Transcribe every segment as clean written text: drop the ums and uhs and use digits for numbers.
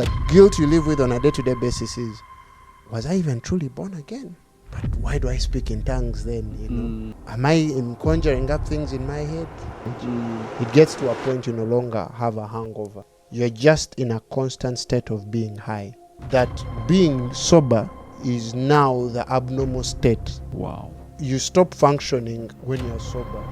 That guilt you live with on a day-to-day basis is, was I even truly born again? But why do I speak in tongues then, you know? Am I conjuring up things in my head? It gets to a point you no longer have a hangover. You're just in a constant state of being high. That being sober is now the abnormal state. Wow. You stop functioning when you're sober.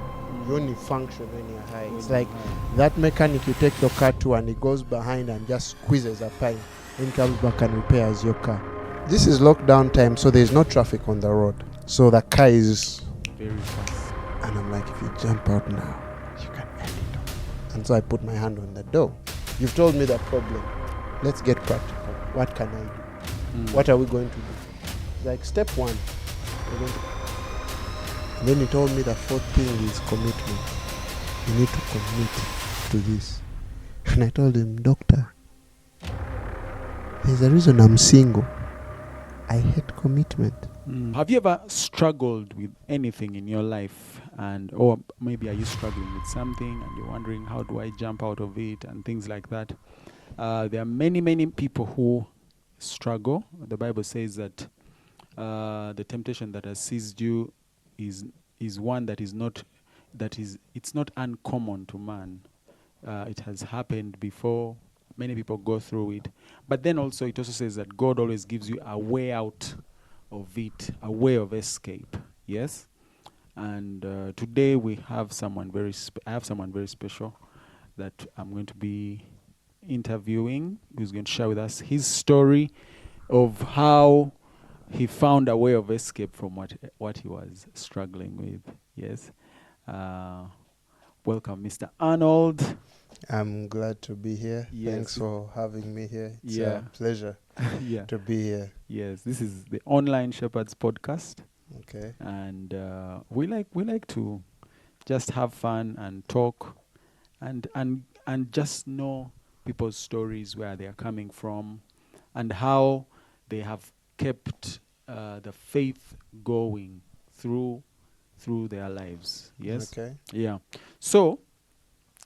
You only function when you're high. It's like that mechanic you take your car to and he goes behind and just squeezes a pipe and comes back and repairs your car. This is lockdown time, so there's no traffic on the road. So the car is very fast. And I'm like, if you jump out now, you can end it. And so I put my hand on the door. You've told me the problem. Let's get practical. What can I do? What are we going to do? Like step one, we're going to. And then he told me the fourth thing is commitment. You need to commit to this. And I told him, doctor, there's a reason I'm single. I hate commitment. Have you ever struggled with anything in your life, or maybe are you struggling with something and you're wondering how do I jump out of it and things like that? There are many people who struggle. The Bible says that the temptation that has seized you is one that is not it's not uncommon to man. It has happened before. Many people go through it. But then also it also says that God always gives you a way out of it, a way of escape. Yes? And today we have someone I have someone very special that I'm going to be interviewing, who's going to share with us his story of how he found a way of escape from what he was struggling with. Yes? Welcome, Mr. Arnold. I'm glad to be here. Yes. Thanks for having me here. It's a pleasure to be here. Yes, this is the Online Shepherds podcast. Okay. And we like to just have fun and talk and just know people's stories, where they are coming from, and how they have kept the faith going through their lives. Yes. Okay. Yeah. So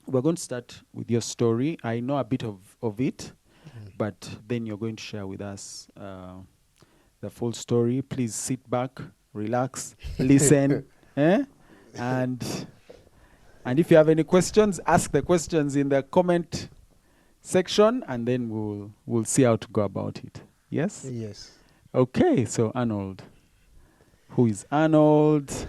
we're going to start with your story. I know a bit of it, but then you're going to share with us the full story. Please sit back, relax, listen, and if you have any questions, ask the questions in the comment section, and then we'll see how to go about it. Yes? Yes. Okay, so Arnold. Who is Arnold?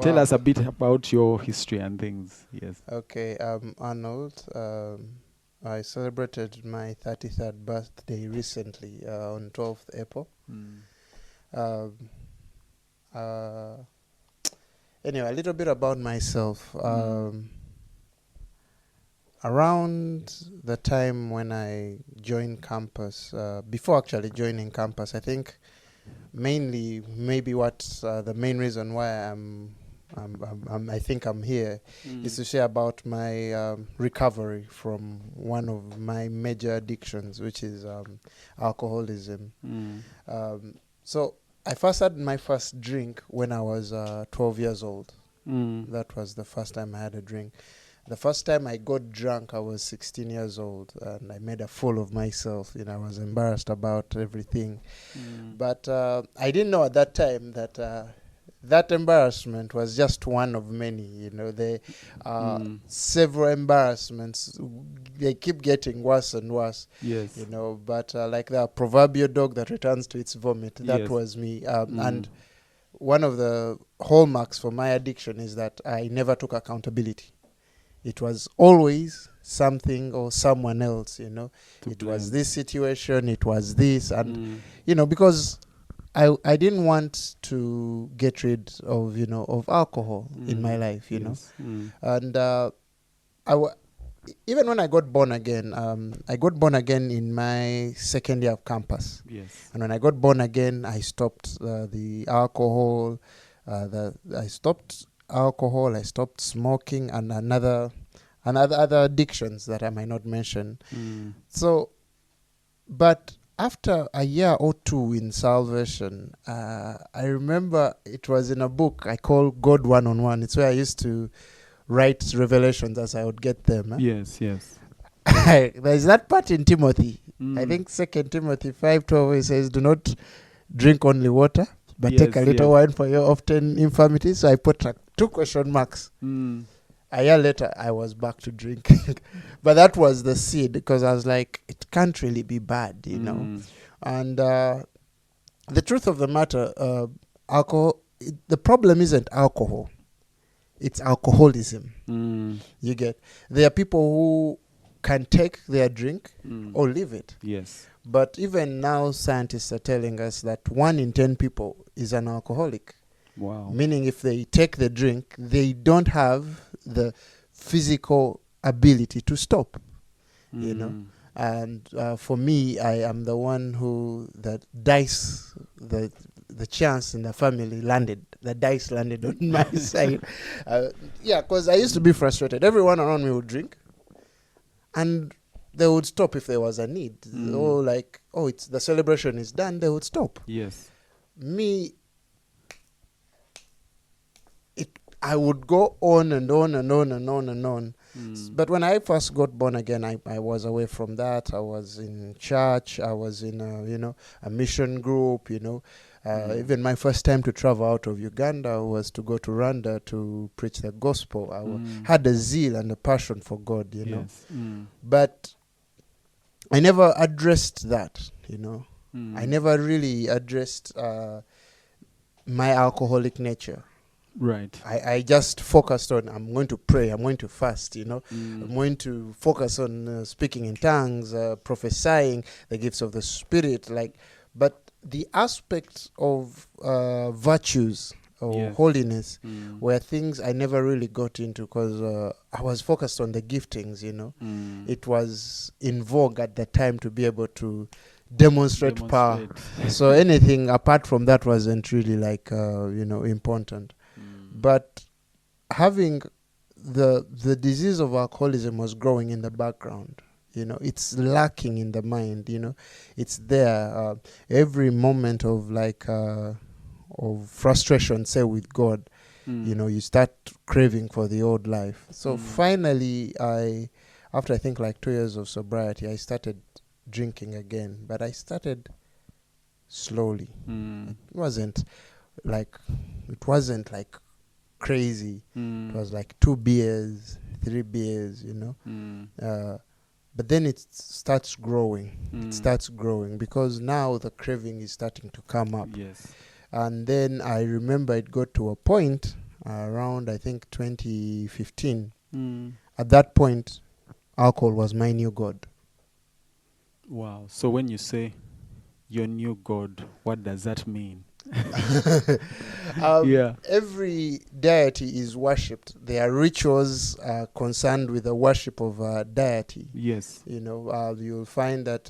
Tell us a bit about your history and things. Yes. Okay, Arnold. I celebrated my 33rd birthday recently on 12th April. Anyway, a little bit about myself. Around the time when I joined campus, before actually joining campus, I think maybe what's the main reason why I think I'm here is to share about my recovery from one of my major addictions, which is alcoholism. So I first had my first drink when I was 12 years old. That was the first time I had a drink. The first time I got drunk, I was 16 years old, and I made a fool of myself. You know, I was embarrassed about everything. But I didn't know at that time that that embarrassment was just one of many. You know, there are several embarrassments. They keep getting worse and worse. Yes. You know, but like the proverbial dog that returns to its vomit, that was me. And one of the hallmarks for my addiction is that I never took accountability. It was always something or someone else, you know. It was this situation, it was this. And, you know, because I didn't want to get rid of, you know, of alcohol in my life, you know. And even when I got born again in my second year of campus. Yes. And when I got born again, I stopped the alcohol. I stopped alcohol, I stopped smoking, and other addictions that I might not mention. So, but after a year or two in salvation, I remember it was in a book I call God One-on-One. It's where I used to write revelations as I would get them. Yes. There's that part in Timothy. Mm. I think 2 Timothy 5:12 it says, "Do not drink only water, but take a Yes, little yes. wine for your often infirmities." So I put like 2 question marks. Mm. A year later, I was back to drinking. But that was the seed, because I was like, it can't really be bad, you know. Mm. And the truth of the matter, alcohol, the problem isn't alcohol, it's alcoholism. Mm. You get, there are people who can take their drink Mm. or leave it. Yes. But even now, scientists are telling us that 1 in 10 people is an alcoholic. Wow. Meaning, if they take the drink, they don't have the physical ability to stop, you know. Mm. And for me, I am the one who the dice, the chance in the family landed. The dice landed on my side. Yeah, because I used to be frustrated. Everyone around me would drink, and they would stop if there was a need. Or like, oh, it's the celebration is done, they would stop. Yes. Me, I would go on and on and on and on and on. But when I first got born again, I was away from that. I was in church. I was in a mission group. Even my first time to travel out of Uganda was to go to Rwanda to preach the gospel. I had a zeal and a passion for God. Yes. But I never addressed that. I never really addressed my alcoholic nature. Right. I just focused on, I'm going to pray, I'm going to fast, I'm going to focus on speaking in tongues, prophesying, the gifts of the Spirit. But the aspects of virtues or holiness were things I never really got into, because I was focused on the giftings, It was in vogue at the time to be able to demonstrate power. So anything apart from that wasn't really important. But having the disease of alcoholism was growing in the background. It's lacking in the mind. It's there. Every moment of of frustration, say with God, you start craving for the old life. So finally, after I think 2 years of sobriety, I started drinking again. But I started slowly. It wasn't like crazy. It was 2 beers, 3 beers, but then it starts growing. It starts growing because now the craving is starting to come up. Yes. And then I remember it got to a point around, I think, 2015. At that point, alcohol was my new God. Wow. So when you say your new God, what does that mean? Every deity is worshipped. There are rituals concerned with the worship of deity. Yes. You'll find that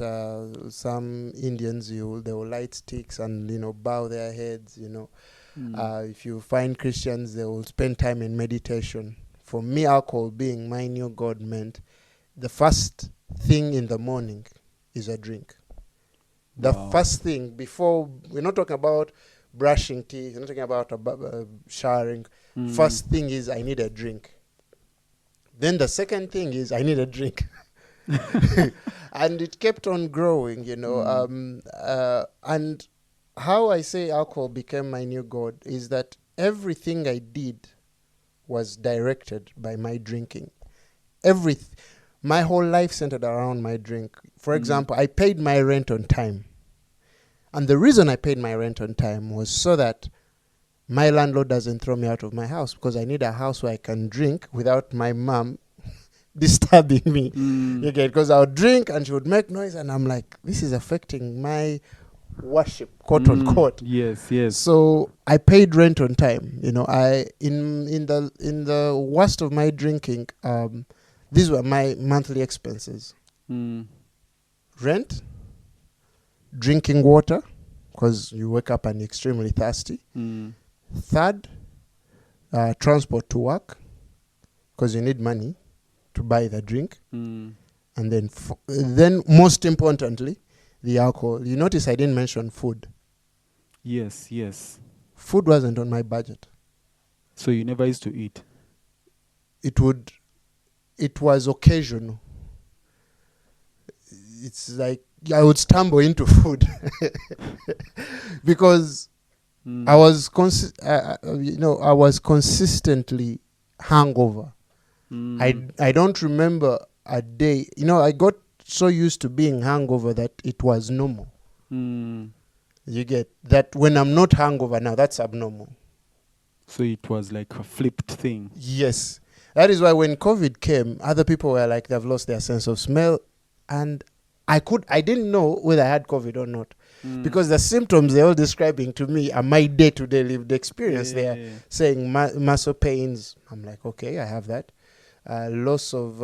some Indians, they will light sticks and bow their heads. If you find Christians, they will spend time in meditation. For me, alcohol being my new God meant the first thing in the morning is a drink. The first thing before, we're not talking about brushing teeth, we're not talking about showering. First thing is I need a drink. Then the second thing is I need a drink. And it kept on growing, and how I say alcohol became my new God is that everything I did was directed by my drinking. My whole life centered around my drink. For example, I paid my rent on time. And the reason I paid my rent on time was so that my landlord doesn't throw me out of my house, because I need a house where I can drink without my mom disturbing me. Because I would drink and she would make noise and I'm like, this is affecting my worship, quote unquote. Yes, yes. So I paid rent on time. I in the worst of my drinking, these were my monthly expenses. Rent, drinking water, because you wake up and you're extremely thirsty. Third, transport to work, because you need money to buy the drink. And then most importantly, the alcohol. You notice I didn't mention food. Yes, yes. Food wasn't on my budget. So you never used to eat? It was occasional. it's like I would stumble into food because I was I was consistently hungover. I don't remember a day. I got so used to being hungover that it was normal. You get that when I'm not hungover now, that's abnormal. So it was like a flipped thing. Yes. That is why when COVID came, other people were like, they've lost their sense of smell. And I didn't know whether I had COVID or not. Because the symptoms they're all describing to me are my day-to-day lived experience. They're saying muscle pains. I'm like, okay, I have that. Loss of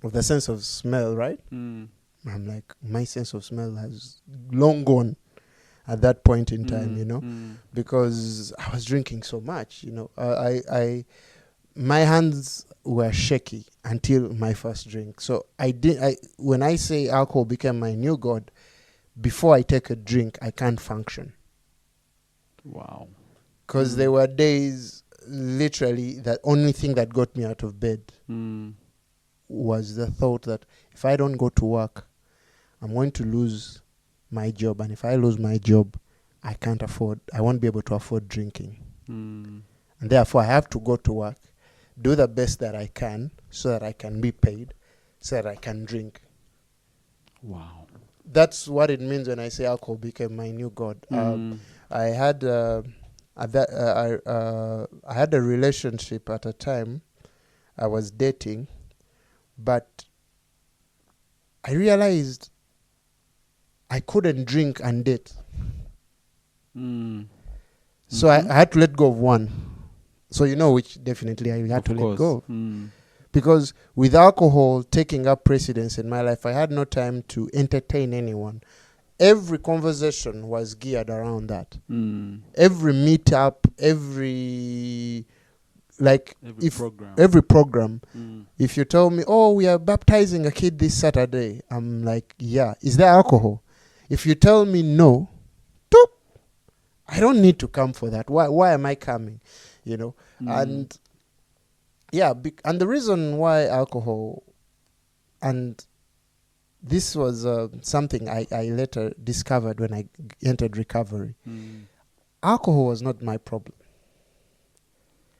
the sense of smell, right? I'm like, my sense of smell has long gone at that point in time, because I was drinking so much, my hands were shaky until my first drink. So when I say alcohol became my new god, before I take a drink, I can't function. Wow. Because there were days, literally, the only thing that got me out of bed was the thought that if I don't go to work, I'm going to lose my job. And if I lose my job, I won't be able to afford drinking. And therefore, I have to go to work, do the best that I can so that I can be paid, so that I can drink. Wow. That's what it means when I say alcohol became my new god. I had I had a relationship at a time. I was dating, but I realized I couldn't drink and date. So I had to let go of one. So which definitely I had to let go of. Because with alcohol taking up precedence in my life, I had no time to entertain anyone. Every conversation was geared around that. Every meetup, every program. If you tell me, oh, we are baptizing a kid this Saturday, I'm like, yeah. Is there alcohol? If you tell me no, doop, I don't need to come for that. Why am I coming? And yeah, and the reason why alcohol, and this was something I later discovered when I entered recovery. Alcohol was not my problem.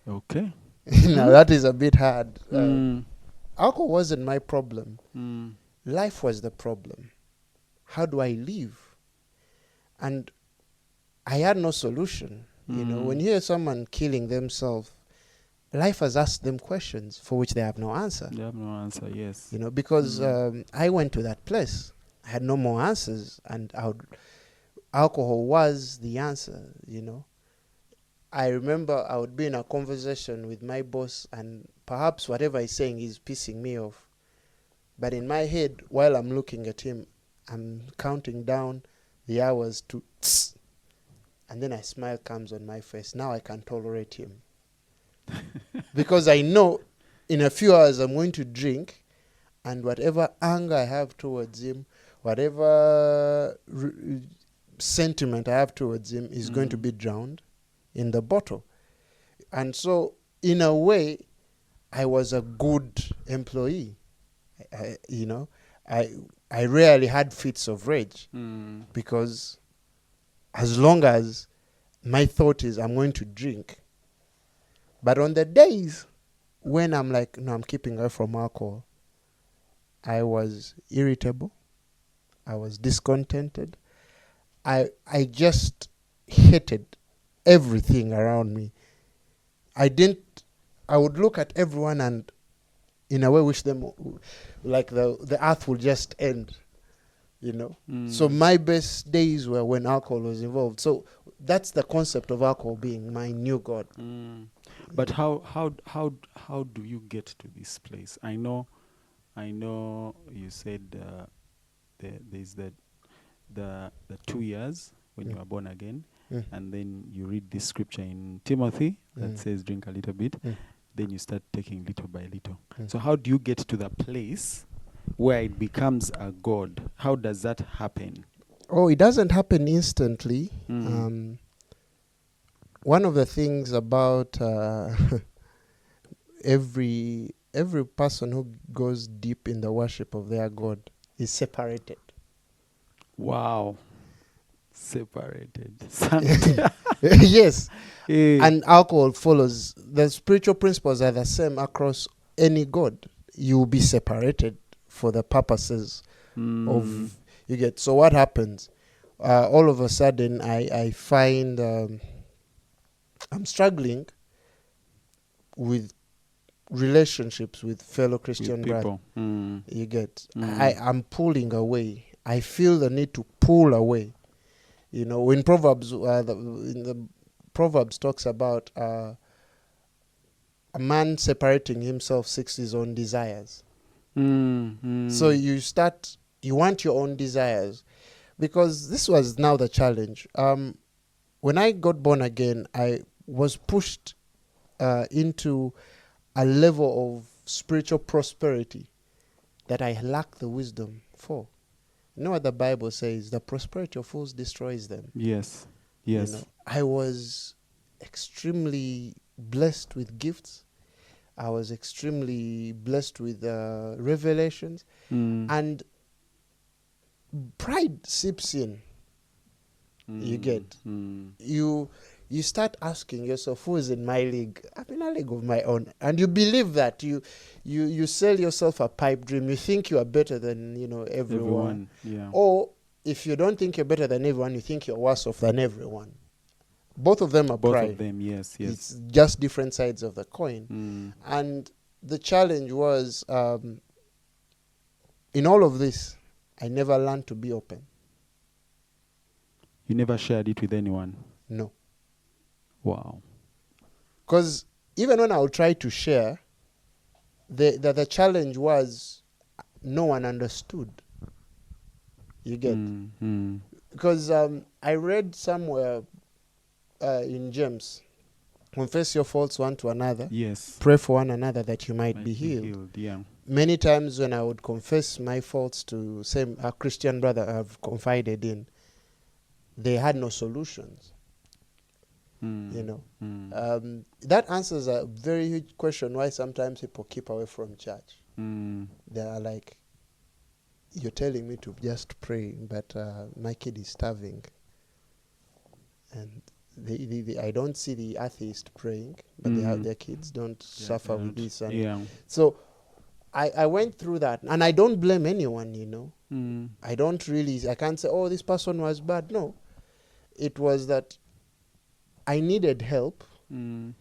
Okay. Now that is a bit hard. Alcohol wasn't my problem. Life was the problem. How do I live? And I had no solution. When you hear someone killing themselves, life has asked them questions for which they have no answer. They have no answer, yes. Because I went to that place. I had no more answers, and alcohol was the answer, I remember I would be in a conversation with my boss, and perhaps whatever he's saying is pissing me off. But in my head, while I'm looking at him, I'm counting down the hours to tss, and then a smile comes on my face. Now I can tolerate him. Because I know in a few hours I'm going to drink, and whatever anger I have towards him, whatever sentiment I have towards him is going to be drowned in the bottle. And so, in a way, I was a good employee. I rarely had fits of rage because as long as my thought is I'm going to drink. But on the days when I'm like, no, I'm keeping away from alcohol, I was irritable. I was discontented. I just hated everything around me. I would look at everyone and in a way wish them like the earth would just end, So my best days were when alcohol was involved. So that's the concept of alcohol being my new god. But how do you get to this place? I know you said there's the 2 years when you were born again, and then you read this scripture in Timothy that says drink a little bit, then you start taking little by little. So how do you get to the place where it becomes a god? How does that happen? Oh, it doesn't happen instantly. One of the things about every person who goes deep in the worship of their God is separated. Wow. Separated. Yes. Eh. And alcohol follows. The spiritual principles are the same across any God. You will be separated for the purposes of, you get. So what happens? All of a sudden, I find I'm struggling with relationships with fellow Christian brothers. people. You get. I'm pulling away. I feel the need to pull away. You know, in Proverbs, in the Proverbs talks about a man separating himself seeks his own desires. So you want your own desires, because this was now the challenge. When I got born again, I was pushed into a level of spiritual prosperity that I lack the wisdom for. You know what the Bible says? The prosperity of fools destroys them. Yes. Yes. You know, I was extremely blessed with gifts. I was extremely blessed with revelations. And pride seeps in. You get. You start asking yourself, who is in my league? I'm in a league of my own. And you believe that. You sell yourself a pipe dream. You think you are better than, everyone. Yeah. Or if you don't think you're better than everyone, you think you're worse off than everyone. Both of them are Both pride. of them, yes. It's just different sides of the coin. And the challenge was, in all of this, I never learned to be open. You never shared it with anyone? No. Wow. Because even when I would try to share, the challenge was no one understood. You get? Because I read somewhere in James, confess your faults one to another. Yes. Pray for one another that you might be healed. Yeah. Many times when I would confess my faults to a Christian brother I've confided in, they had no solutions. That answers a very huge question why sometimes people keep away from church. They are like, you're telling me to just pray, but my kid is starving. And I don't see the atheist praying, but their kids don't suffer with this. And so I went through that, and I don't blame anyone, I can't say, oh, this person was bad. No. It was that I needed help, and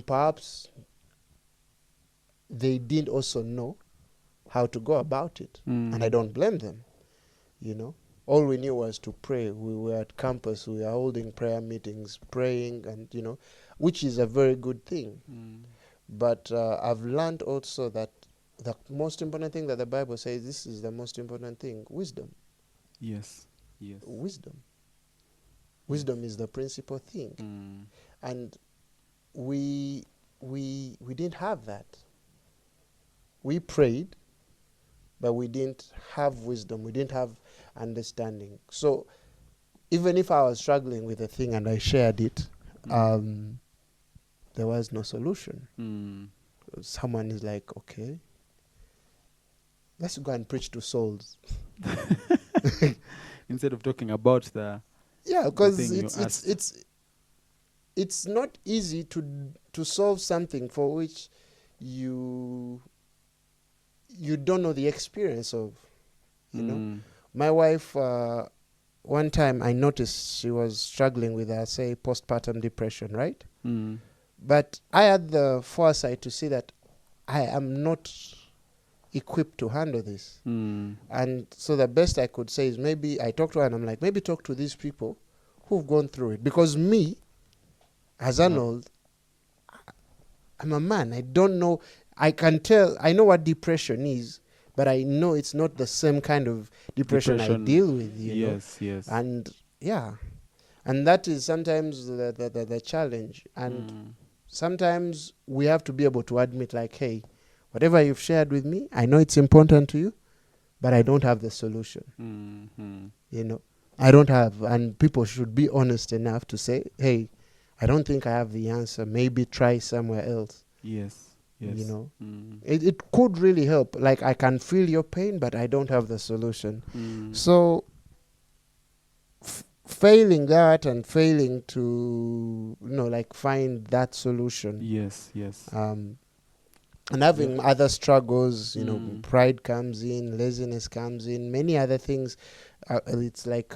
perhaps they didn't also know how to go about it. And I don't blame them, All we knew was to pray. We were at campus, we were holding prayer meetings, praying, and, which is a very good thing. But I've learned also that the most important thing that the Bible says, this is the most important thing, wisdom. Yes. Wisdom. Wisdom is the principal thing. And we didn't have that. We prayed, but we didn't have wisdom. We didn't have understanding. So even if I was struggling with a thing and I shared it, there was no solution. Someone is like, okay, let's go and preach to souls. Instead of talking about because it's not easy to solve something for which you don't know the experience of, My wife, one time I noticed she was struggling with, say, postpartum depression, right? But I had the foresight to see that I am not equipped to handle this. And so the best I could say is maybe I talked to her and I'm like, maybe talk to these people who've gone through it. Because me, as Arnold, I'm a man. I don't know. I can tell. I know what depression is, but I know it's not the same kind of depression I deal with. Yes. And and that is sometimes the challenge. And sometimes we have to be able to admit, like, hey, whatever you've shared with me, I know it's important to you, but I don't have the solution. I don't have, and people should be honest enough to say, hey, I don't think I have the answer. Maybe try somewhere else. Yes. Yes. You know, Mm. it could really help. Like, I can feel your pain, but I don't have the solution. Mm. So failing that and failing to, like, find that solution, Yes. Yes. and having other struggles, Mm. pride comes in, laziness comes in, many other things. It's like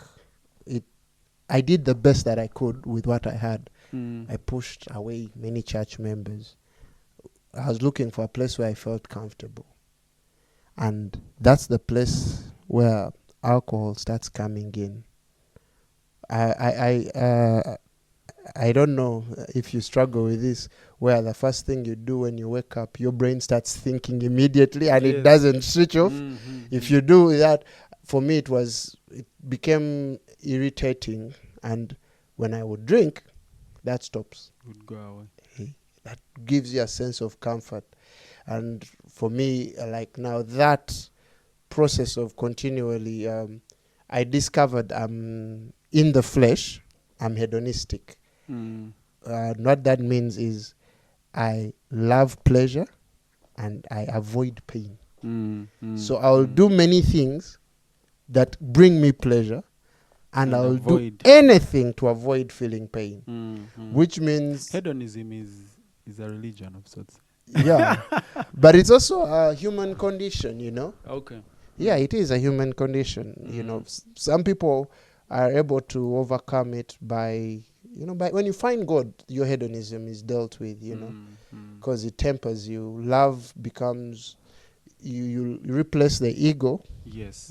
I did the best that I could with what I had. Mm. I pushed away many church members. I was looking for a place where I felt comfortable. And that's the place where alcohol starts coming in. I don't know if you struggle with this, where the first thing you do when you wake up, your brain starts thinking immediately and it Yes. doesn't switch off. Mm-hmm. If you do that, for me it became irritating, and when I would drink, that stops. Would go away. That gives you a sense of comfort. And for me, like now, that process of continually, I discovered I'm in the flesh, I'm hedonistic. Mm. What that means is I love pleasure and I avoid pain. Mm. Mm. So I'll do many things that bring me pleasure, and I'll do anything to avoid feeling pain. Which means hedonism is a religion of sorts. Yeah. But it's also a human condition, Okay. Yeah, it is a human condition. Some people are able to overcome it by when you find God, your hedonism is dealt with, because it tempers you. Love becomes, you replace the ego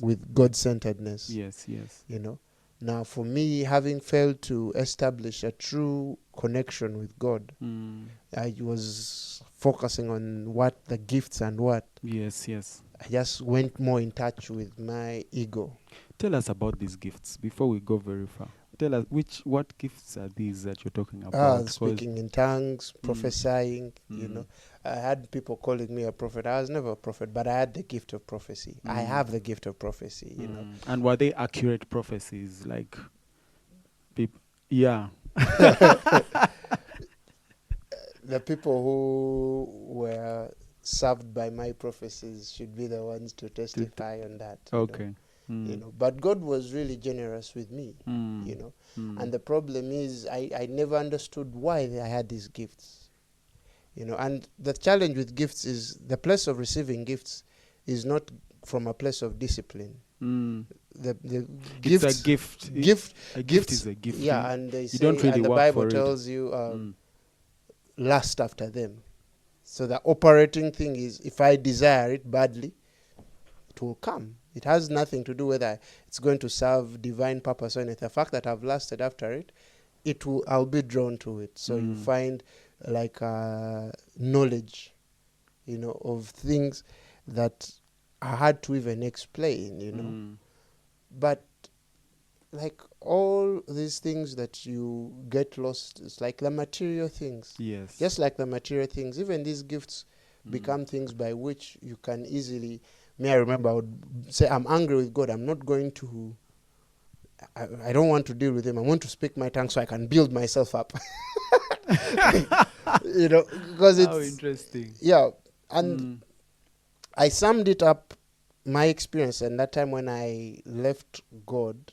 with God-centeredness. Yes. Now, for me, having failed to establish a true connection with God, I was focusing on what the gifts and what. Yes. I just went more in touch with my ego. Tell us about these gifts before we go very far. Tell us what gifts are these that you're talking about? Speaking in tongues, prophesying, I had people calling me a prophet. I was never a prophet, but I had the gift of prophecy. I have the gift of prophecy, And were they accurate prophecies? Like, yeah. The people who were served by my prophecies should be the ones to testify on that. Okay. But God was really generous with me, And the problem is I never understood why I had these gifts, And the challenge with gifts is the place of receiving gifts is not from a place of discipline. The it's a gift. A gift is a gift. Yeah, and they say, you don't really and the work Bible for tells you, lust after them. So the operating thing is, if I desire it badly, it will come. It has nothing to do whether it's going to serve divine purpose or anything. The fact that I've lusted after it, I'll be drawn to it. So you find like knowledge, of things that are hard to even explain, But like all these things that you get lost, it's like the material things. Yes. Just like the material things, even these gifts become things by which you can easily. I remember I would say, I'm angry with God. I'm not going to, I don't want to deal with him. I want to speak my tongue so I can build myself up. Because it's... How interesting. Yeah. And I summed it up, my experience, and that time when I left God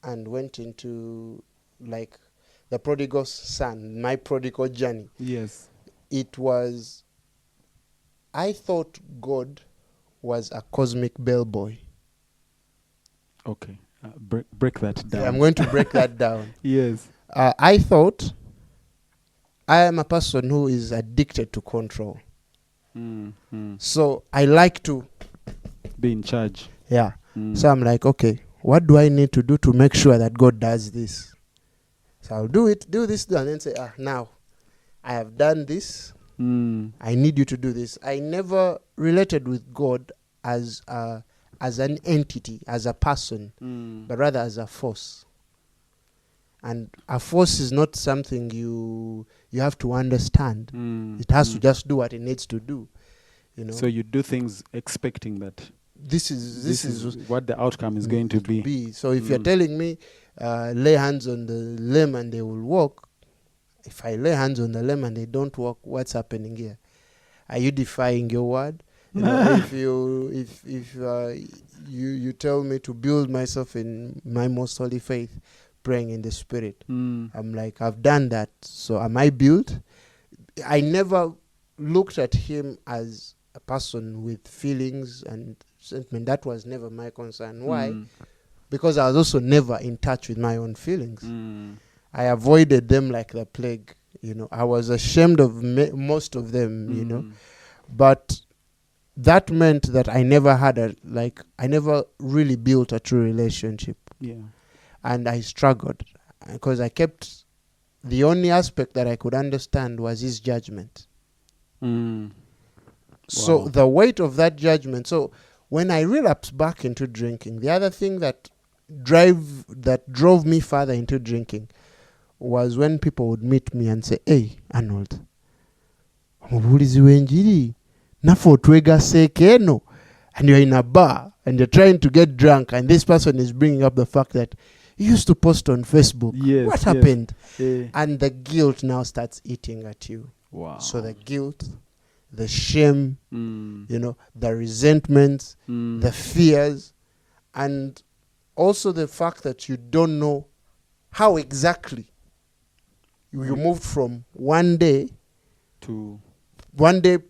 and went into like the prodigal son, my prodigal journey. Yes. It was, I thought God was a cosmic bellboy. Okay. Break that down. Yeah, I'm going to break that down. Yes. I thought I am a person who is addicted to control. So I like to be in charge. Yeah. So I'm like, okay, what do I need to do to make sure that God does this? So I'll do this, and then say, now I have done this. I need you to do this. I never related with God as an entity, as a person, but rather as a force. And a force is not something you have to understand. It has to just do what it needs to do. So you do things expecting that this is what the outcome is going to be. So if you're telling me, lay hands on the limb and they will walk, if I lay hands on the limb and they don't walk, what's happening here? Are you defying your word? You know, if you tell me to build myself in my most holy faith, praying in the spirit, I'm like, I've done that. So am I built? I never looked at him as a person with feelings and sentiment. That was never my concern. Why? Because I was also never in touch with my own feelings. I avoided them like the plague. You know, I was ashamed of most of them. You know, but that meant that I never had I never really built a true relationship. Yeah. And I struggled because the only aspect that I could understand was his judgment. So Wow. the weight of that judgment. So when I relapsed back into drinking, the other thing that drove me further into drinking was when people would meet me and say, "Hey, Arnold, omubuulizi w'enjiri nafe otwegaseeko eno," and you're in a bar and you're trying to get drunk and this person is bringing up the fact that you used to post on Facebook. Yes, What happened? Yeah. And the guilt now starts eating at you. Wow. So the guilt, the shame, you know, the resentments, the fears, and also the fact that you don't know how exactly you moved from one day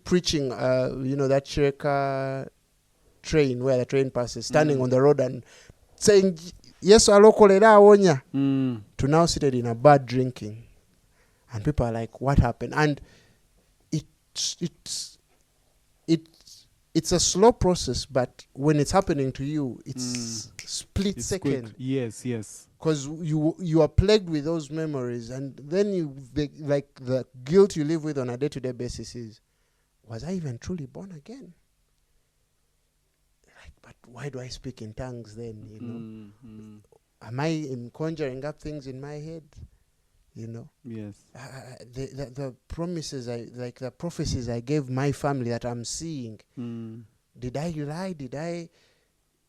preaching, you know, that Shireka train where the train passes, standing on the road and saying, "Yes, alokolera awonya," to now seated in a bar drinking. And people are like, what happened? And it's a slow process, but when it's happening to you, it's split second. Quick. Yes. Because you are plagued with those memories, and then like the guilt you live with on a day-to-day basis is, was I even truly born again? Like, but why do I speak in tongues then? You know, am I conjuring up things in my head? You know, yes. The promises the prophecies I gave my family that I'm seeing. Did I lie?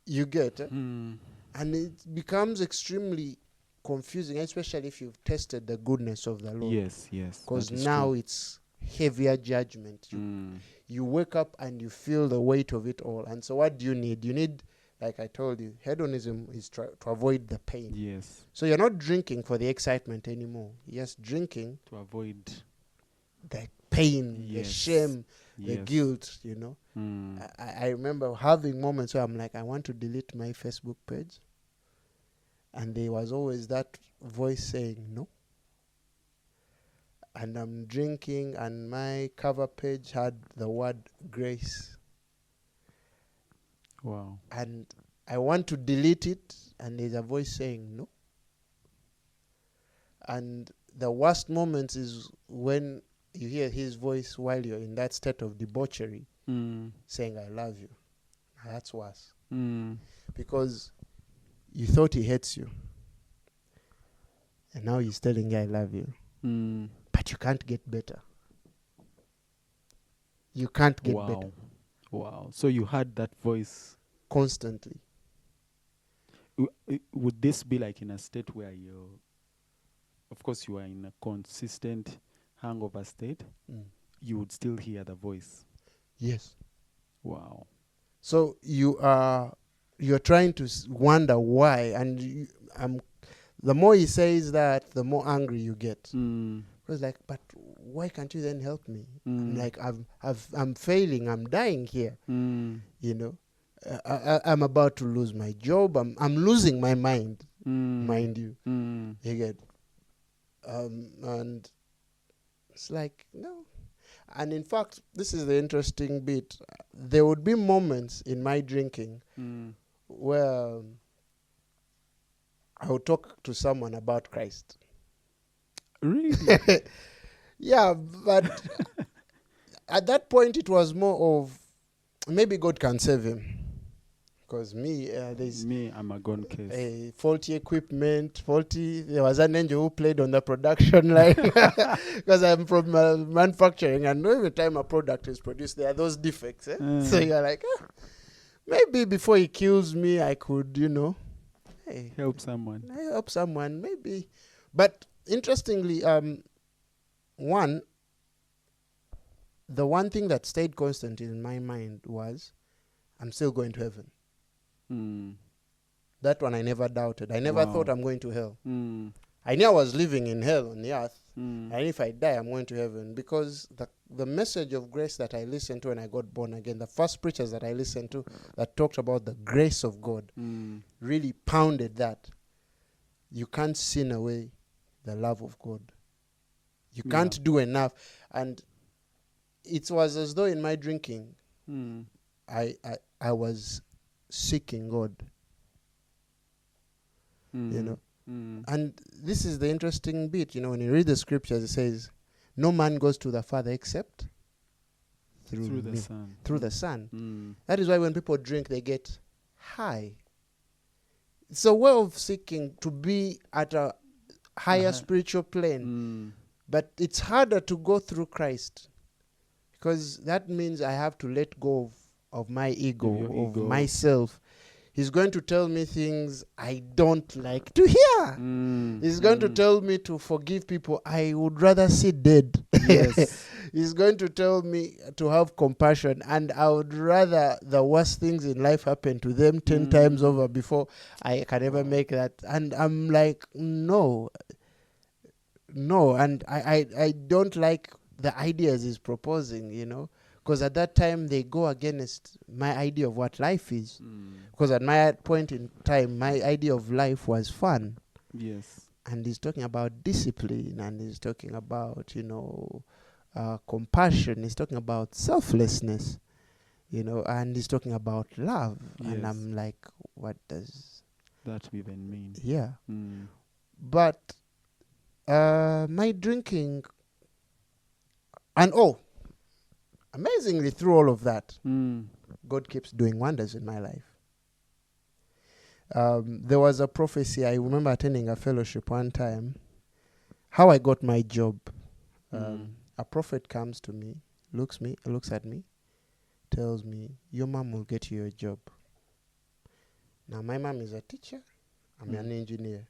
You get? And it becomes extremely confusing, especially if you've tested the goodness of the Lord. Yes. Because now it's heavier judgment. You wake up and you feel the weight of it all. And so what do you need? You need, like I told you, hedonism is to avoid the pain. Yes. So you're not drinking for the excitement anymore. You're just drinking to avoid the pain, yes. the shame, the yes. guilt, you know. I remember having moments where I'm like, I want to delete my Facebook page. And there was always that voice saying, no. And I'm drinking, and my cover page had the word grace. Wow. And I want to delete it, and there's a voice saying no. And the worst moments is when you hear his voice while you're in that state of debauchery, saying, I love you. Now that's worse. Because you thought he hates you. And now he's telling you, I love you. But you can't get better. You can't get better. Wow. So you had that voice constantly. Would this be like in a state where of course you are in a consistent hangover state, you would still hear the voice? Yes. Wow. So you're trying to wonder why, and the more he says that, the more angry you get. Because like, but why can't you then help me? I'm like, I'm failing. I'm dying here. You know, I'm about to lose my job. I'm losing my mind. Mind you, you get. And it's like, no. And in fact, this is the interesting bit. There would be moments in my drinking where I would talk to someone about Christ. Really? Yeah, but at that point it was more of maybe God can save him. Because I'm a gone case. Faulty equipment, there was an angel who played on the production line. Because I'm from manufacturing, and every time a product is produced, there are those defects. So you're like, maybe before he kills me, I could, help someone. Maybe. But interestingly, one, the one thing that stayed constant in my mind was, I'm still going to heaven. Mm. That one I never doubted. I never Wow. thought I'm going to hell. Mm. I knew I was living in hell on the earth. Mm. And if I die, I'm going to heaven. Because the message of grace that I listened to when I got born again, the first preachers that I listened to that talked about the grace of God, really pounded that. You can't sin away the love of God. You can't do enough. And it was as though in my drinking, I was seeking God. You know. And this is the interesting bit, you know, when you read the scriptures, it says, no man goes to the Father except through the me, Son. through the Son. That is why when people drink, they get high. It's a way of seeking to be at a higher spiritual plane. But it's harder to go through Christ, because that means I have to let go of my ego, of myself. He's going to tell me things I don't like to hear. He's going to tell me to forgive people I would rather see dead. Yes. He's going to tell me to have compassion, and I would rather the worst things in life happen to them 10 times over before I can ever make that. And I'm like, no. And I don't like the ideas he's proposing, you know. Because at that time, they go against my idea of what life is. Because at my point in time, my idea of life was fun. Yes. And he's talking about discipline, and he's talking about, you know, compassion. He's talking about selflessness, you know, and he's talking about love. Yes. And I'm like, what does that even mean? Yeah. But my drinking, and amazingly, through all of that, God keeps doing wonders in my life. There was a prophecy. I remember attending a fellowship one time. How I got my job. A prophet comes to me, looks at me, tells me, your mom will get you a job. Now, my mom is a teacher. I'm an engineer.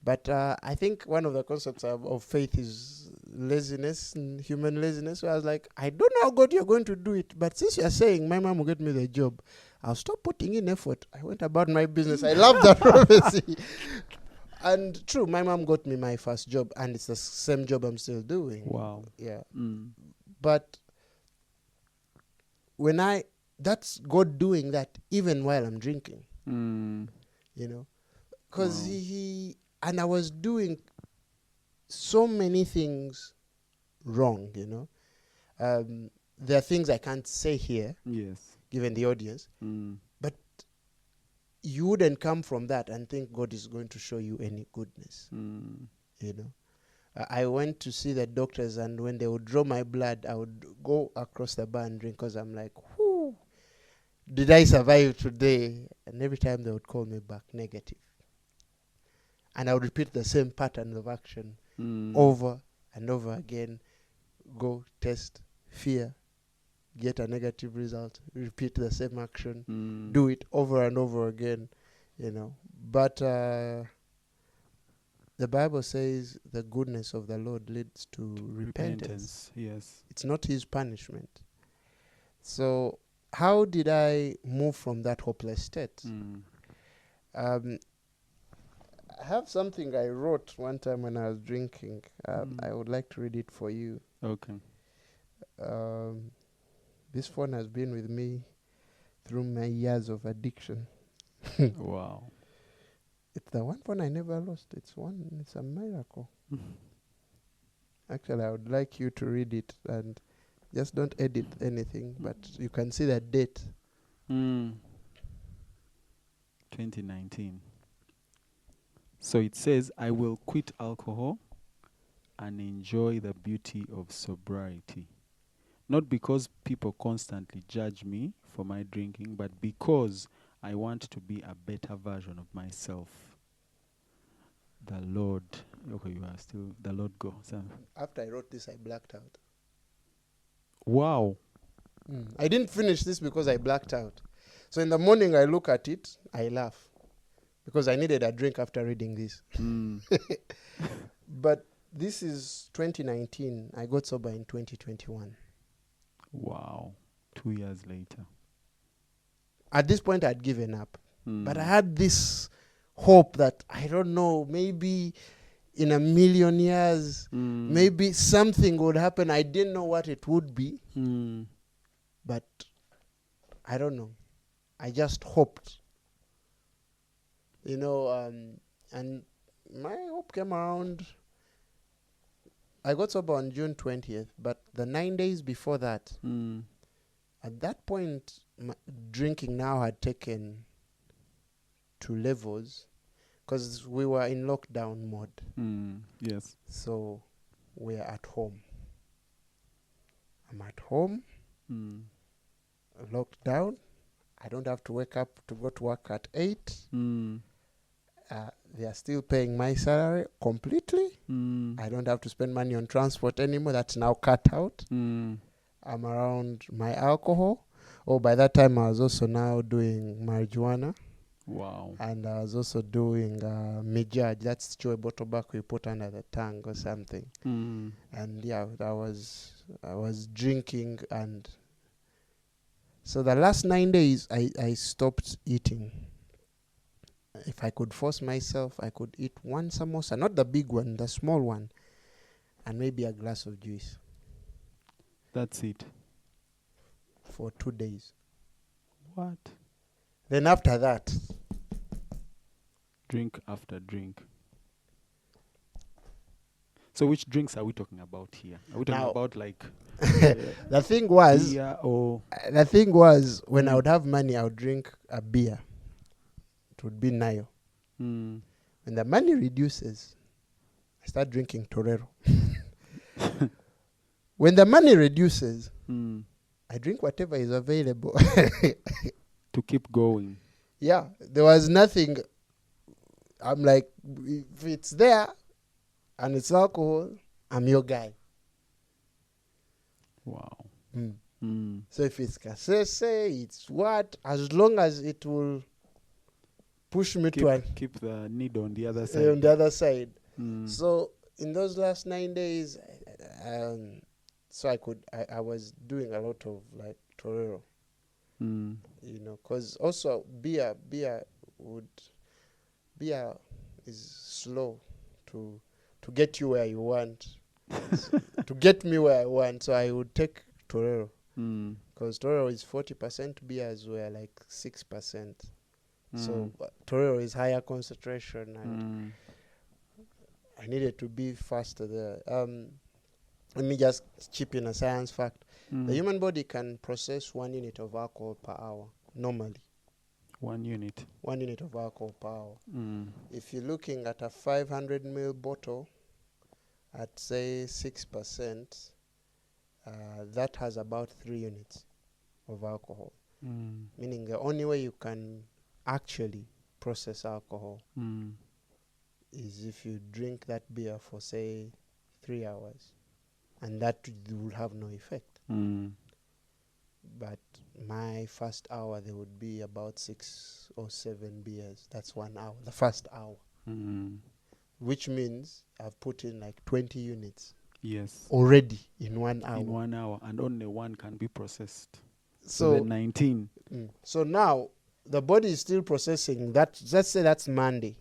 But I think one of the concepts of faith is laziness, and human laziness. So I was like, I don't know how God you're going to do it, but since you're saying my mom will get me the job, I'll stop putting in effort. I went about my business. I love that prophecy. And true, my mom got me my first job, and it's the same job I'm still doing. Wow. Yeah. But that's God doing that even while I'm drinking. You know? Because and I was doing so many things wrong, you know. There are things I can't say here, given the audience. But you wouldn't come from that and think God is going to show you any goodness, you know. I went to see the doctors, and when they would draw my blood, I would go across the bar and drink, because I'm like, whoo, did I survive today? And every time they would call me back negative. And I would repeat the same pattern of action over and over again. Go, test, fear, get a negative result, repeat the same action, do it over and over again, you know. But the Bible says the goodness of the Lord leads to repentance. Yes. It's not his punishment. So how did I move from that hopeless state? I have something I wrote one time when I was drinking. I would like to read it for you. Okay. This phone has been with me through my years of addiction. Wow. It's the one phone I never lost. It's a miracle. Actually, I would like you to read it, and just don't edit anything, but you can see the date. 2019. So it says, I will quit alcohol and enjoy the beauty of sobriety. Not because people constantly judge me for my drinking, but because I want to be a better version of myself. The Lord. Okay, you are still the Lord go. Sam. After I wrote this, I blacked out. Wow. I didn't finish this because I blacked out. So in the morning, I look at it, I laugh, because I needed a drink after reading this. But this is 2019. I got sober in 2021. Wow. 2 years later. At this point, I'd given up. Mm. But I had this hope that, I don't know, maybe in a million years, maybe something would happen. I didn't know what it would be, but I don't know. I just hoped. And my hope came around. I got sober on June 20th, but the 9 days before that, at that point, drinking now had taken to levels because we were in lockdown mode. Yes. So we're at home. I'm at home, locked down. I don't have to wake up to go to work at 8. They are still paying my salary completely. I don't have to spend money on transport anymore. That's now cut out. I'm around my alcohol. By that time, I was also now doing marijuana. Wow. And I was also doing mijaj. That's chewable tobacco you put under the tongue or something. And yeah, I was drinking. And so the last 9 days, I stopped eating. If I could force myself, I could eat one samosa, not the big one, the small one, and maybe a glass of juice. That's it. For 2 days. What? Then after that, drink after drink. So which drinks are we talking about here? Are we talking about like the thing was beer or when I would have money, I would drink a beer. It would be Nile. When the money reduces, I start drinking Torero. When the money reduces, I drink whatever is available. To keep going. Yeah, there was nothing. I'm like, if it's there and it's alcohol, I'm your guy. Wow. So if it's Kasese, it's what, as long as it will push me keep the need on the other side. On the other side. So in those last 9 days, so I was doing a lot of like Torero. Because also beer is slow to get you where you want. To get me where I want, so I would take Torero. Because Torero is 40%, beers were like 6%. So Torero is higher concentration, and I needed to be faster there. Let me just chip in a science fact. The human body can process 1 unit of alcohol per hour, normally. 1 unit. 1 unit of alcohol per hour. If you're looking at a 500 ml bottle at, say, 6%, that has about 3 units of alcohol. Meaning the only way you can actually process alcohol is if you drink that beer for, say, 3 hours. And that will have no effect. But my first hour, there would be about 6 or 7 beers. That's 1 hour, the first hour. Which means I've put in like 20 units. Yes. Already in 1 hour. In 1 hour, and only one can be processed. So 19. So now the body is still processing that. Let's say that's Monday.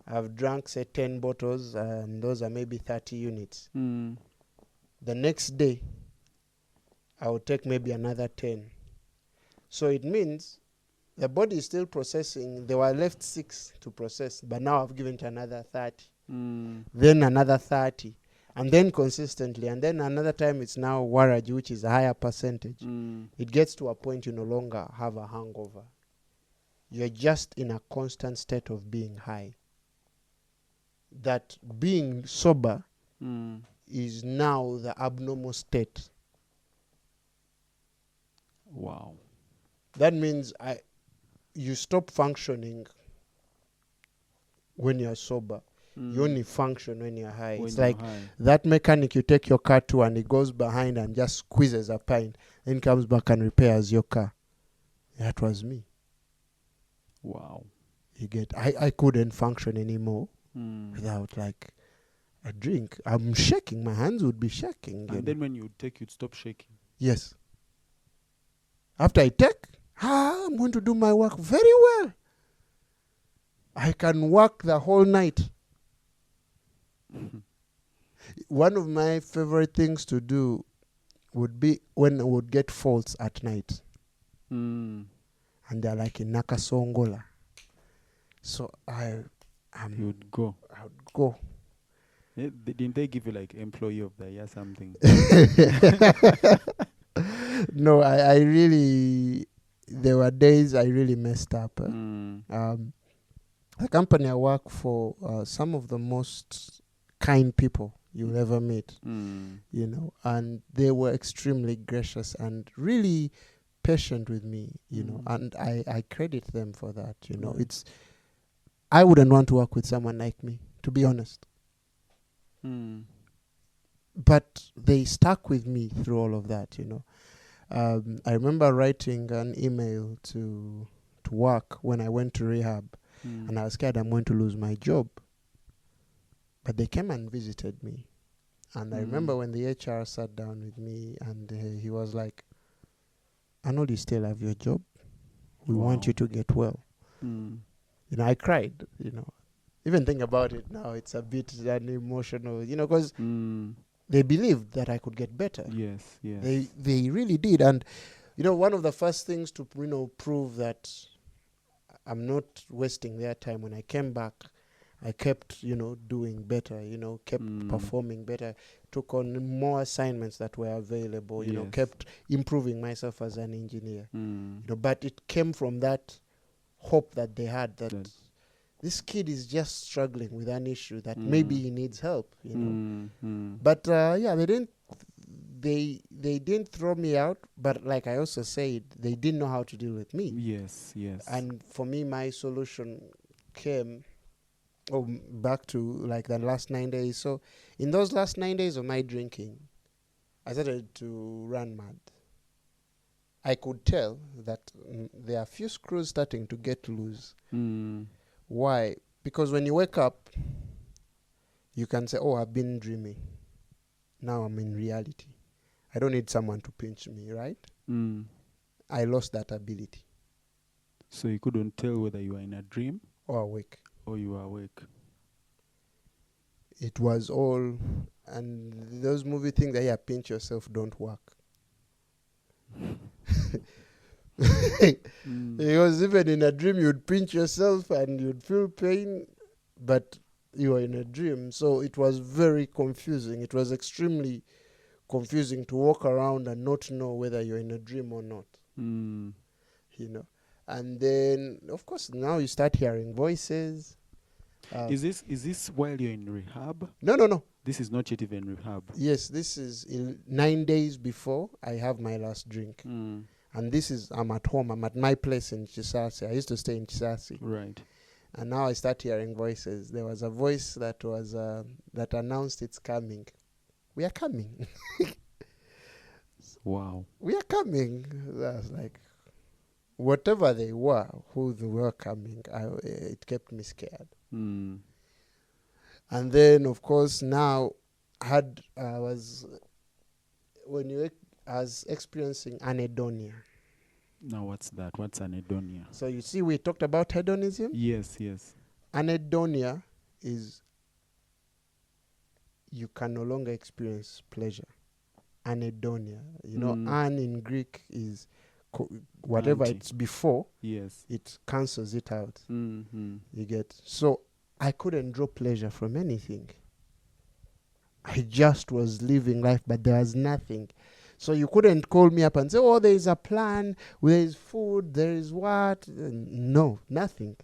I've drunk, say, 10 bottles, and those are maybe 30 units. The next day, I will take maybe another 10. So it means the body is still processing. There were left 6 to process, but now I've given it another 30. Then another 30. And then consistently. And then another time it's now waraj, which is a higher percentage. It gets to a point you no longer have a hangover. You're just in a constant state of being high. That being sober is now the abnormal state. Wow. That means you stop functioning when you're sober. You only function when you're high. It's like that mechanic you take your car to and he goes behind and just squeezes a pint, then comes back and repairs your car. That was me. Wow. You get, I couldn't function anymore without like a drink. I'm shaking. My hands would be shaking. And then when you take, you'd stop shaking. Yes. After I take, I'm going to do my work very well. I can work the whole night. One of my favorite things to do would be when I would get faults at night. Mm. And they're like in Nakasongola. So I You'd go. would go. Didn't they give you like employee of the year something? No, I really, there were days I really messed up. The company I work for, some of the most kind people you'll ever meet, you know, and they were extremely gracious and really patient with me, you know, and I credit them for that, you know. I wouldn't want to work with someone like me, to be honest. But they stuck with me through all of that, you know. I remember writing an email to work when I went to rehab, and I was scared I'm going to lose my job. But they came and visited me. And I remember when the HR sat down with me, and he was like, Arnold, you still have your job. We want you to get well. You know, I cried, you know. Even think about it now, it's a bit emotional, you know, because they believed that I could get better. Yes. They really did. And, you know, one of the first things to, you know, prove that I'm not wasting their time, when I came back, I kept, you know, doing better, you know, kept performing better, took on more assignments that were available, you know, kept improving myself as an engineer. You know, but it came from that hope that they had that this kid is just struggling with an issue that maybe he needs help, you know. But yeah, they didn't throw me out, but like I also said, they didn't know how to deal with me. Yes. And for me, my solution came back to like the last 9 days. So in those last 9 days of my drinking, I started to run mad. I could tell that there are a few screws starting to get loose. Why? Because when you wake up, you can say, oh, I've been dreaming. Now I'm in reality. I don't need someone to pinch me, right? I lost that ability. So you couldn't tell whether you were in a dream or awake. Or you were awake. It was all, and those movie things that, yeah, pinch yourself, don't work. Because even in a dream, you'd pinch yourself and you'd feel pain, but you were in a dream. So it was very confusing. It was extremely confusing to walk around and not know whether you're in a dream or not. You know. And then, of course, now you start hearing voices. Is this while you're in rehab? No. This is not yet even rehab. Yes, this is 9 days before I have my last drink. And this is, I'm at home. I'm at my place in Chisasi. I used to stay in Chisasi. Right. And now I start hearing voices. There was a voice that was that announced it's coming. We are coming. Wow. We are coming. I was like, whatever they were, who they were coming, it kept me scared. And then, of course, now I was experiencing anhedonia. Now what's that? What's anhedonia? So you see, we talked about hedonism. Yes. Anhedonia is you can no longer experience pleasure. Anhedonia, you know, an in Greek is whatever it's before. Yes. It cancels it out. You get. So I couldn't draw pleasure from anything. I just was living life, but there was nothing. So you couldn't call me up and say, oh, there is a plan, there is food, there is what. No, nothing.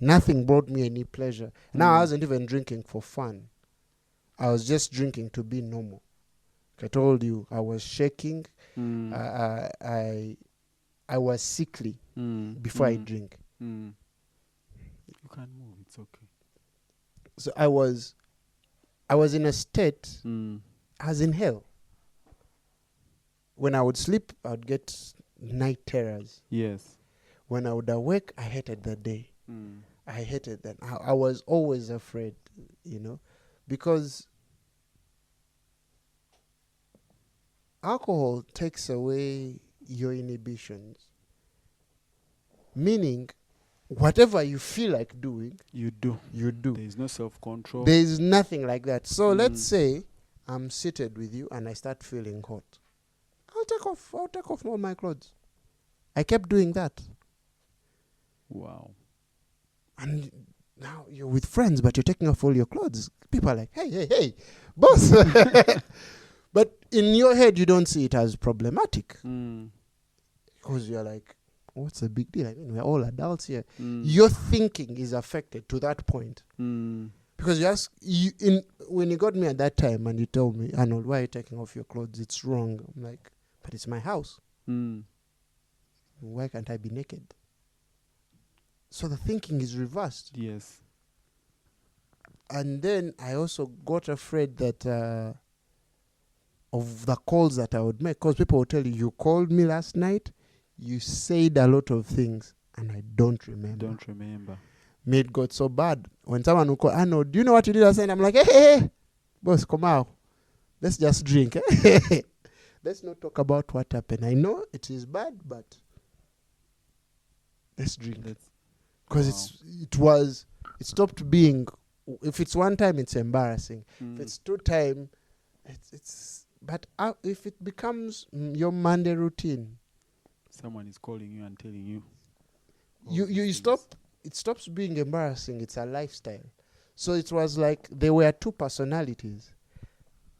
Nothing brought me any pleasure. Now I wasn't even drinking for fun. I was just drinking to be normal. I told you I was shaking. I was sickly before I drink. You can move, it's okay. So I was in a state as in hell. When I would sleep, I would get night terrors. Yes. When I would awake, I hated the day. I hated that. I was always afraid, you know, because alcohol takes away your inhibitions. Meaning, whatever you feel like doing, You do. you do. There is no self-control. There is nothing like that. So let's say I'm seated with you and I start feeling hot. I'll take off all my clothes. I kept doing that. Wow. And now you're with friends, but you're taking off all your clothes. People are like, hey, boss. But in your head, you don't see it as problematic. Because you're like, what's the big deal? I mean, we're all adults here. Your thinking is affected to that point. Because when you got me at that time and you told me, Arnold, why are you taking off your clothes? It's wrong. I'm like, but it's my house. Why can't I be naked? So the thinking is reversed. Yes. And then I also got afraid that of the calls that I would make. Because people will tell you, you called me last night, you said a lot of things, and I don't remember. Me, it got so bad. When someone would call, Arnold, do you know what you did last night? I'm like, hey, boss, come out. Let's just drink. Let's not talk about what happened. I know it is bad, but let's drink. Because it stopped being, if it's one time, it's embarrassing. If it's two time, but if it becomes your Monday routine, someone is calling you and telling you, you stop. It stops being embarrassing. It's a lifestyle. So it was like there were two personalities.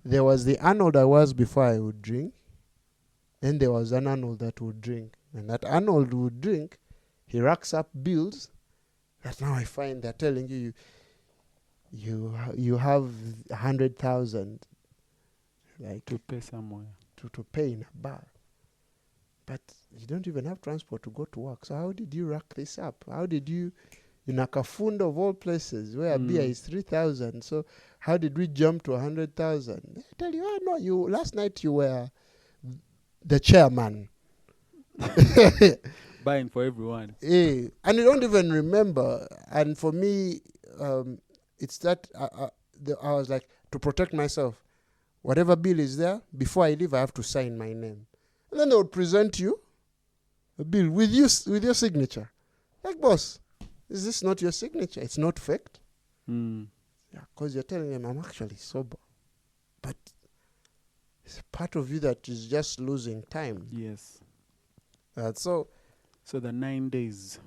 There was the Arnold I was before I would drink. Then there was an Arnold that would drink. And that Arnold would drink, he racks up bills that now I find they're telling you have 100,000 like to pay somewhere. To pay in a bar. But you don't even have transport to go to work. So how did you rack this up? How did you, in a Kafunda of all places, where a beer is 3,000, so how did we jump to 100,000? I tell you, no, last night you were the chairman. Buying for everyone. And you don't even remember. And for me, it's that I was like, to protect myself, whatever bill is there, before I leave, I have to sign my name. And then they would present you a bill with your signature. Like, boss, is this not your signature? It's not faked. Yeah, because you're telling them I'm actually sober. But it's a part of you that is just losing time. Yes. So the 9 days.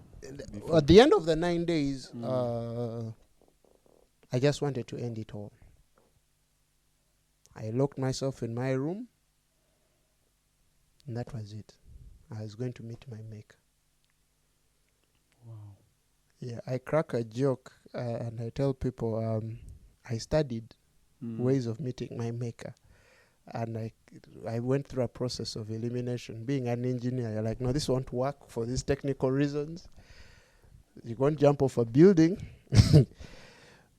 At the end of the 9 days, I just wanted to end it all. I locked myself in my room. And that was it. I was going to meet my maker. Wow. Yeah, I crack a joke and I tell people I studied ways of meeting my maker. And I went through a process of elimination. Being an engineer, you're like, no, this won't work for these technical reasons. You won't jump off a building.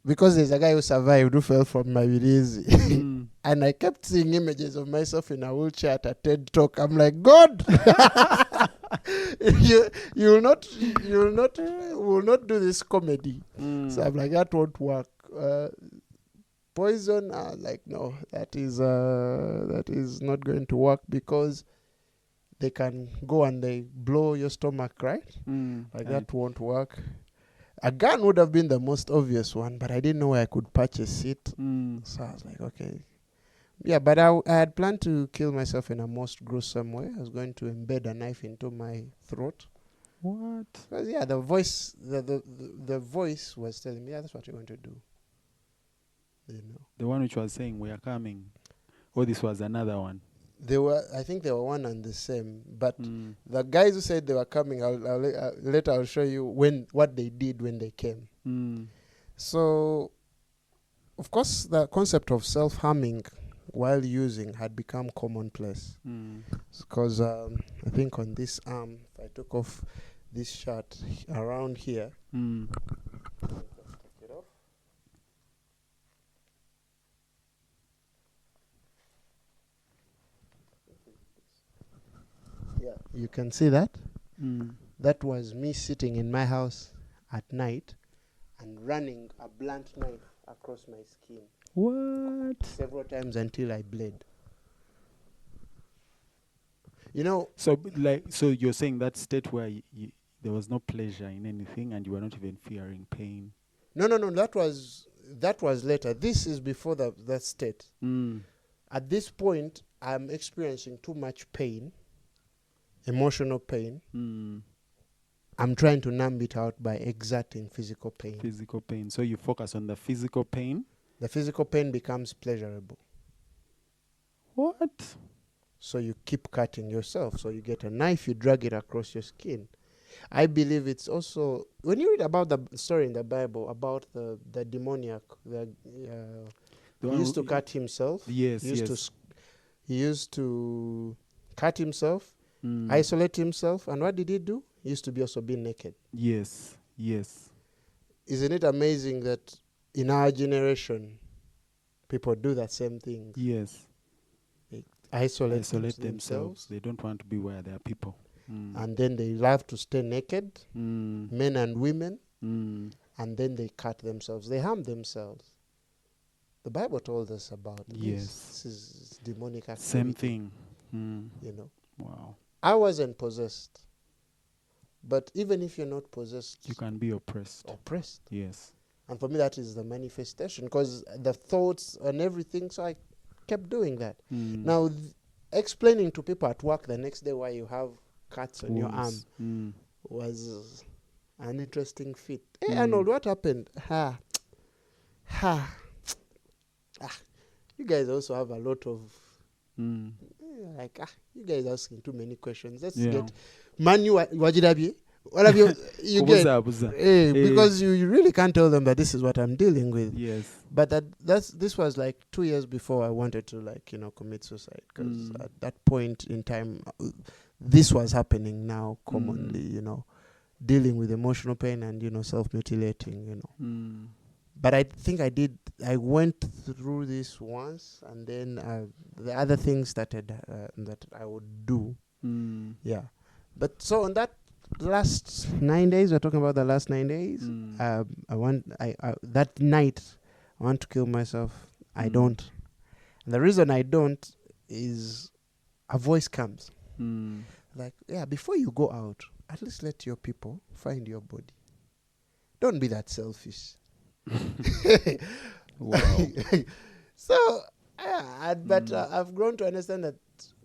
Because there's a guy who survived who fell from Mabirizi. And I kept seeing images of myself in a wheelchair at a TED talk. I'm like, God, you will not do this comedy. So I'm like, that won't work. Poison, like, no, that is not going to work because they can go and they blow your stomach, right? That won't work. A gun would have been the most obvious one, but I didn't know where I could purchase it. So I was like, okay. Yeah, but I had planned to kill myself in a most gruesome way. I was going to embed a knife into my throat. What? Because, yeah, the voice was telling me, yeah, that's what you're going to do. You know. The one which was saying, we are coming. Or this was another one? I think they were one and the same. But the guys who said they were coming, later I'll show you what they did when they came. So, of course, the concept of self-harming while using had become commonplace. Because I think on this arm, if I took off this shirt around here, take it off. Yeah, you can see that. That was me sitting in my house at night and running a blunt knife across my skin. What? Several times until I bled. You know, So, so you're saying that state where there was no pleasure in anything, and you were not even fearing pain. no, that was later. This is before that state. At this point, I'm experiencing too much pain, emotional pain. I'm trying to numb it out by exerting physical pain. Physical pain. So you focus on the physical pain. The physical pain becomes pleasurable. What? So you keep cutting yourself. So you get a knife, you drag it across your skin. I believe it's also, when you read about the story in the Bible about the demoniac, he used to cut himself. Yes, He used to cut himself, isolate himself, and what did he do? He used to be also be naked. Yes. Isn't it amazing that in our generation, people do the same thing? Yes. They isolate themselves. They don't want to be where there are people. And then they love to stay naked, men and women, and then they cut themselves. They harm themselves. The Bible told us about this. This is demonic activity. Same thing. You know. Wow. I wasn't possessed. But even if you're not possessed, you can be oppressed. Yes. And for me, that is the manifestation, because the thoughts and everything, so I kept doing that. Now, explaining to people at work the next day why you have cuts on your arm was an interesting feat. Hey, Arnold, what happened? You guys also have a lot of, you guys asking too many questions. Let's get Manu Wajidabie. What have you get? Because you really can't tell them that this is what I'm dealing with. Yes. But this was like 2 years before I wanted to commit suicide, because at that point in time, this was happening now commonly, dealing with emotional pain and self-mutilating, But I think I went through this once, and then the other things started that I would do. Yeah. But so on that last 9 days, we're talking about the last 9 days, that night, I want to kill myself. I don't. And the reason I don't is a voice comes. Before you go out, at least let your people find your body. Don't be that selfish. Wow. So, but I've grown to understand that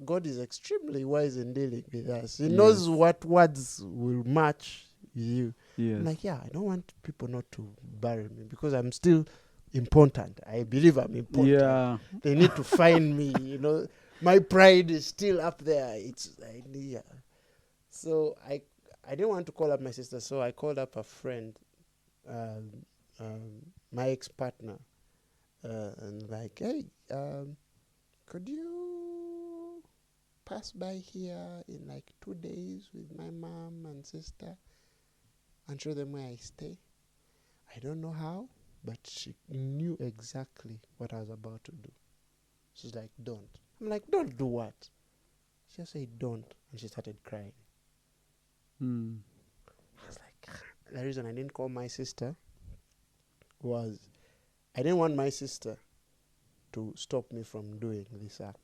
God is extremely wise in dealing with us. He knows what words will match with you. Yes. I'm like, I don't want people not to bury me because I'm still important. I believe I'm important. Yeah. They need to find me, My pride is still up there. So I didn't want to call up my sister, so I called up a friend, my ex-partner, and like, hey, could you pass by here in like 2 days with my mom and sister and show them where I stay? I don't know how, but she knew exactly what I was about to do. She's like, don't. I'm like, don't do what? She just said, don't. And she started crying. I was like, the reason I didn't call my sister was I didn't want my sister to stop me from doing this act.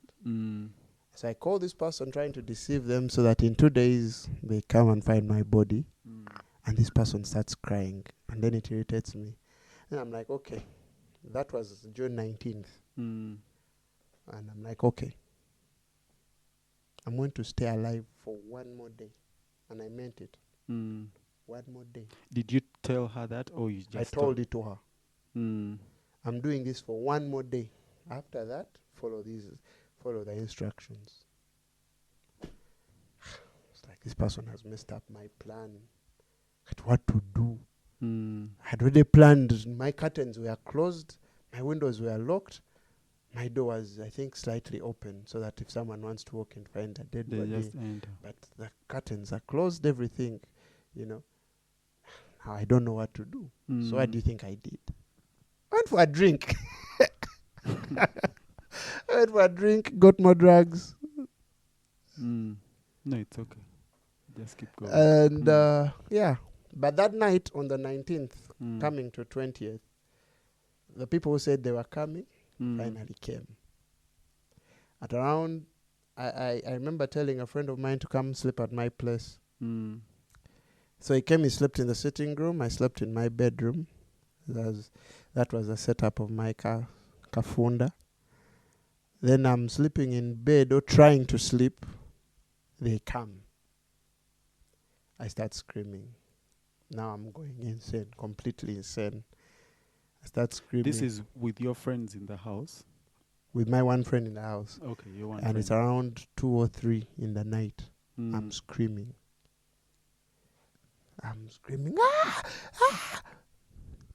So I called this person trying to deceive them so that in 2 days they come and find my body. And this person starts crying. And then it irritates me. And I'm like, okay. That was June 19th. And I'm like, okay. I'm going to stay alive for 1 more day. And I meant it. 1 more day. Did you tell her that, or you just... I told it to her. I'm doing this for 1 more day. After that, follow the instructions. It's like this person has messed up my plan at what to do. I had already planned. My curtains were closed. My windows were locked. My door was, I think, slightly open so that if someone wants to walk and find a dead body, just enter. But the curtains are closed, everything, Now I don't know what to do. So what do you think I did? I went for a drink. Got more drugs. No, it's okay. Just keep going. And but that night on the 19th, coming to 20th, the people who said they were coming finally came. At around I remember telling a friend of mine to come sleep at my place. Mm. So he came, he slept in the sitting room. I slept in my bedroom. That was the setup of my kafunda. Then I'm sleeping in bed or trying to sleep. They come. I start screaming. Now I'm going insane, completely insane. I start screaming. This is with your friends in the house? With my one friend in the house. Okay, your one And friend. it's around 2 or 3 in the night. Mm. I'm screaming. Ah! Ah!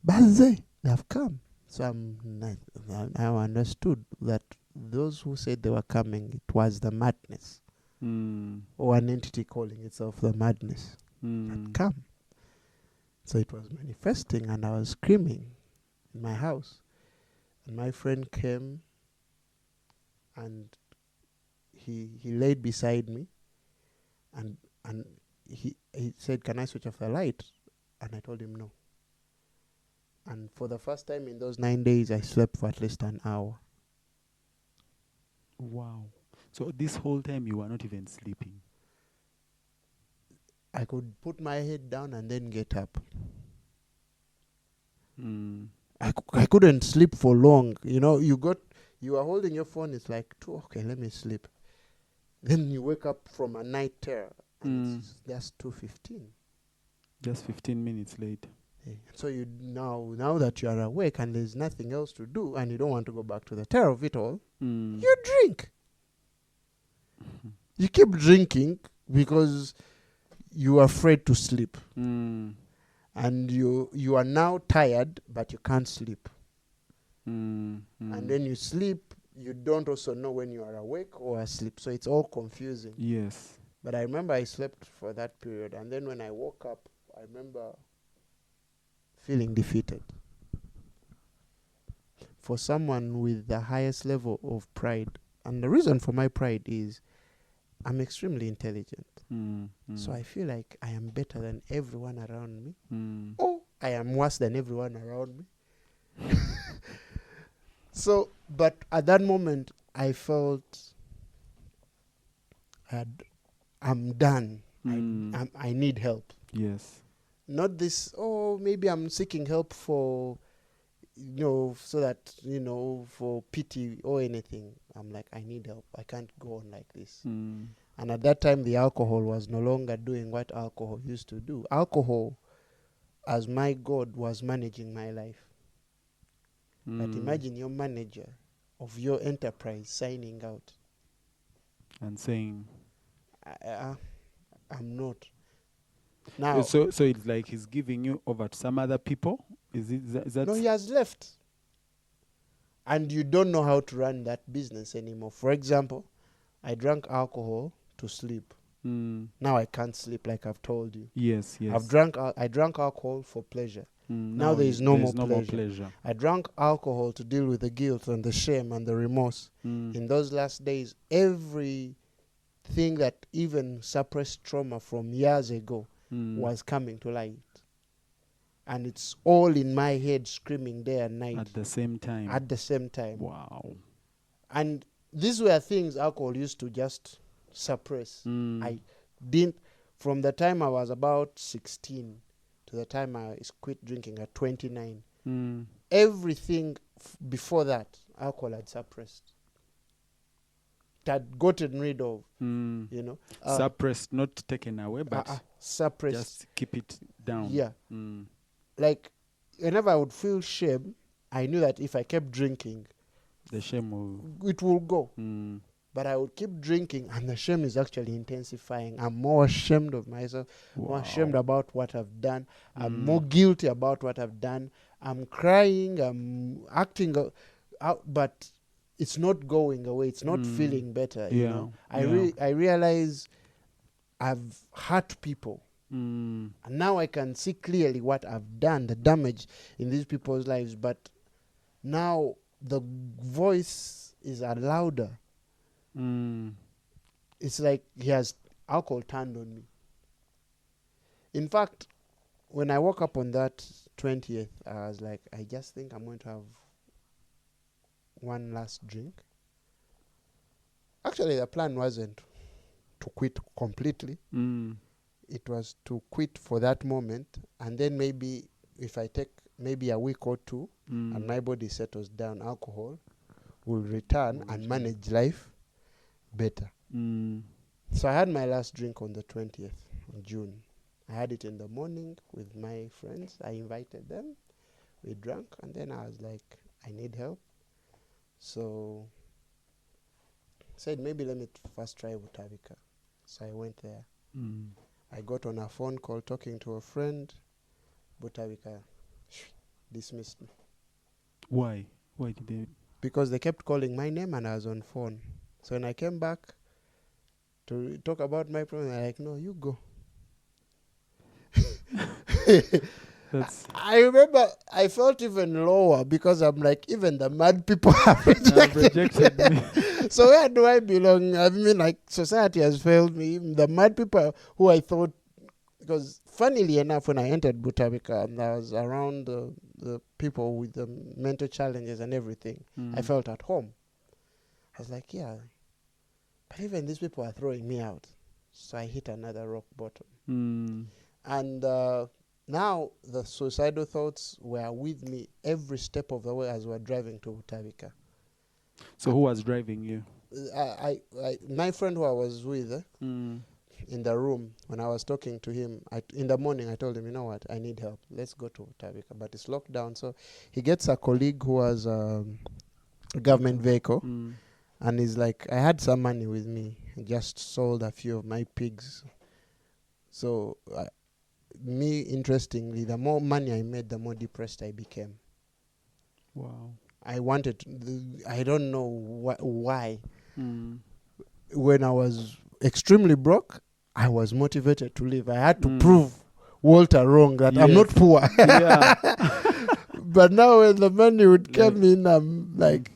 Banze! They have come. So I understood that those who said they were coming, it was the madness. Or an entity calling itself the madness. Had come. So it was manifesting, and I was screaming in my house. And my friend came, and he laid beside me, and he said, "Can I switch off the light?" And I told him no. And for the first time in those 9 days, I slept for at least an hour. Wow. So this whole time you were not even sleeping? I could put my head down and then get up. I couldn't sleep for long. You know, you are holding your phone, it's like, okay, let me sleep. Then you wake up from a night terror, and it's just 2:15. Just 15 minutes late. So you now that you are awake and there's nothing else to do, and you don't want to go back to the terror of it all, you drink. You keep drinking because you are afraid to sleep. And you are now tired, but you can't sleep. And then you sleep, you don't also know when you are awake or asleep. So it's all confusing. Yes. But I remember I slept for that period. And then when I woke up, I remember feeling defeated. For someone with the highest level of pride, and the reason for my pride is I'm extremely intelligent. So I feel like I am better than everyone around me. Or I am worse than everyone around me. So, but at that moment, I felt I'm done. I need help. Yes. Not this, maybe I'm seeking help for, so that, for pity or anything. I'm like, I need help. I can't go on like this. And at that time, the alcohol was no longer doing what alcohol used to do. Alcohol, as my God, was managing my life. But imagine your manager of your enterprise signing out. And saying, I'm not. Now, so it's like he's giving you over to some other people? Is that no, he has left. And you don't know how to run that business anymore. For example, I drank alcohol to sleep. Now I can't sleep, like I've told you. Yes. I drank alcohol for pleasure. Now there is no more pleasure. I drank alcohol to deal with the guilt and the shame and the remorse. In those last days, everything that even suppressed trauma from years ago was coming to light. And it's all in my head, screaming day and night. At the same time. Wow. And these were things alcohol used to just suppress. I didn't, from the time I was about 16 to the time I quit drinking at 29, everything before that, alcohol had suppressed. It had gotten rid of, suppressed, not taken away, but suppressed. Just keep it down. Yeah. Like, whenever I would feel shame, I knew that if I kept drinking, the shame it will go. But I would keep drinking, and the shame is actually intensifying. I'm more ashamed of myself, more ashamed about what I've done. I'm more guilty about what I've done. I'm crying, I'm acting out, but it's not going away. It's not feeling better. You know, I realize I've hurt people. And now I can see clearly what I've done, the damage in these people's lives. But now the voice is louder. It's like alcohol turned on me. In fact, when I woke up on that 20th, I was like, I just think I'm going to have one last drink. Actually, the plan wasn't to quit completely. Mm. It was to quit for that moment, and then maybe if I take maybe a week or two, and my body settles down, alcohol will return and manage life better. So I had my last drink on the 20th of June. I had it in the morning with my friends. I invited them. We drank, and then I was like, I need help. So said, maybe let me first try Butavika. So I went there. I got on a phone call talking to a friend. Butavika dismissed me. Why? Why did they? Because they kept calling my name and I was on phone. So when I came back to talk about my problem, they're like, no, you go. I remember I felt even lower because I'm like, even the mad people have rejected me. So where do I belong? I mean, like, society has failed me. The mad people who I thought, because funnily enough, when I entered Butavika, I was around the people with the mental challenges and everything. I felt at home. I was like, yeah, but even these people are throwing me out. So I hit another rock bottom. And now the suicidal thoughts were with me every step of the way as we were driving to Butavika. So who was driving you? My friend who I was with in the room, when I was talking to him, in the morning I told him, you know what, I need help. Let's go to Butavika. But it's locked down. So he gets a colleague who has a government vehicle. And he's like, I had some money with me. I just sold a few of my pigs. So me, interestingly, the more money I made, the more depressed I became. Wow. I wanted, I don't know why. When I was extremely broke, I was motivated to live. I had to prove Walter wrong that I'm not poor. But now when the money would come in, I'm like,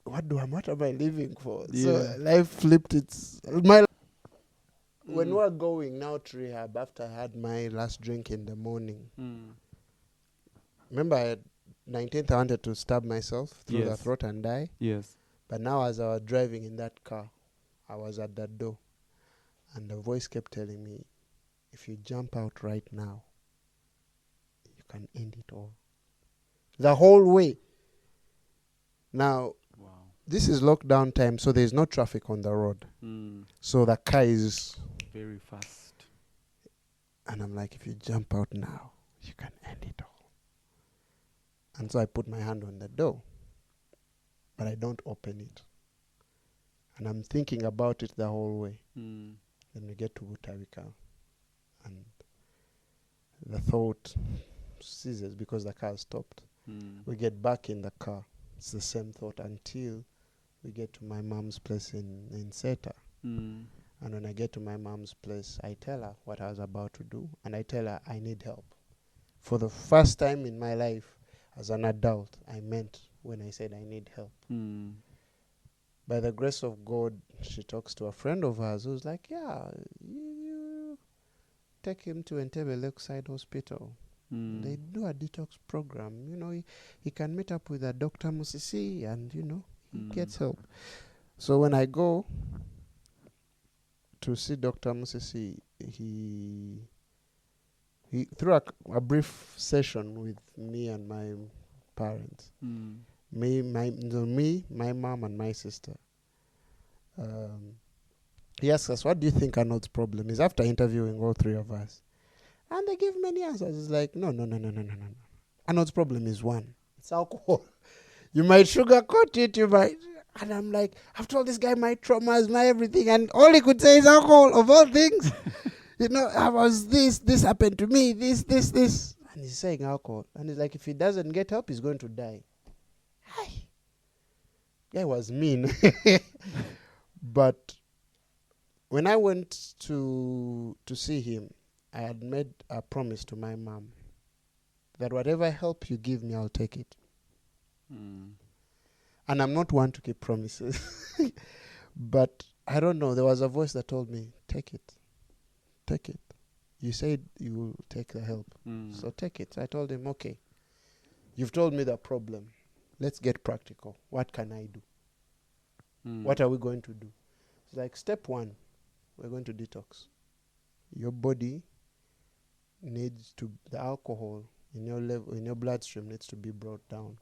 what am I living for? So life flipped when we're going now to rehab, after I had my last drink in the morning, remember at 19th I wanted to stab myself through the throat and die. Yes. But now as I was driving in that car, I was at that door, and the voice kept telling me, if you jump out right now, you can end it all. The whole way. Now, this is lockdown time, so there's no traffic on the road. So the car is very fast. And I'm like, if you jump out now, you can end it all. And so I put my hand on the door, but I don't open it. And I'm thinking about it the whole way. Then we get to Butavika, and the thought ceases because the car stopped. We get back in the car. It's the same thought until we get to my mom's place in Seta. And when I get to my mom's place, I tell her what I was about to do, and I tell her I need help. For the first time in my life, as an adult, I meant when I said I need help. By the grace of God, she talks to a friend of hers who's like, yeah, you take him to Entebbe Lakeside Hospital. They do a detox program. You know, he can meet up with a Dr. Musisi and, you know, he gets help. So when I go to see Dr. Musisi, he through a brief session with me and my parents, my mom and my sister, he asked us, what do you think Arnold's problem is, after interviewing all three of us? And they give many answers. It's like, no. Arnold's problem is one. It's alcohol. You might sugarcoat it, and I'm like, I've told this guy my traumas, my everything, and all he could say is alcohol, of all things. You know, I was this happened to me, this. And he's saying alcohol. And he's like, if he doesn't get help, he's going to die. Hi. Guy was mean. But when I went to see him, I had made a promise to my mom that whatever help you give me, I'll take it. And I'm not one to keep promises. But I don't know, there was a voice that told me, take it. Take it. You said you will take the help. So take it. So I told him, okay, you've told me the problem. Let's get practical. What can I do? What are we going to do? It's like step one, we're going to detox. Your body needs to, the alcohol in your bloodstream needs to be brought down,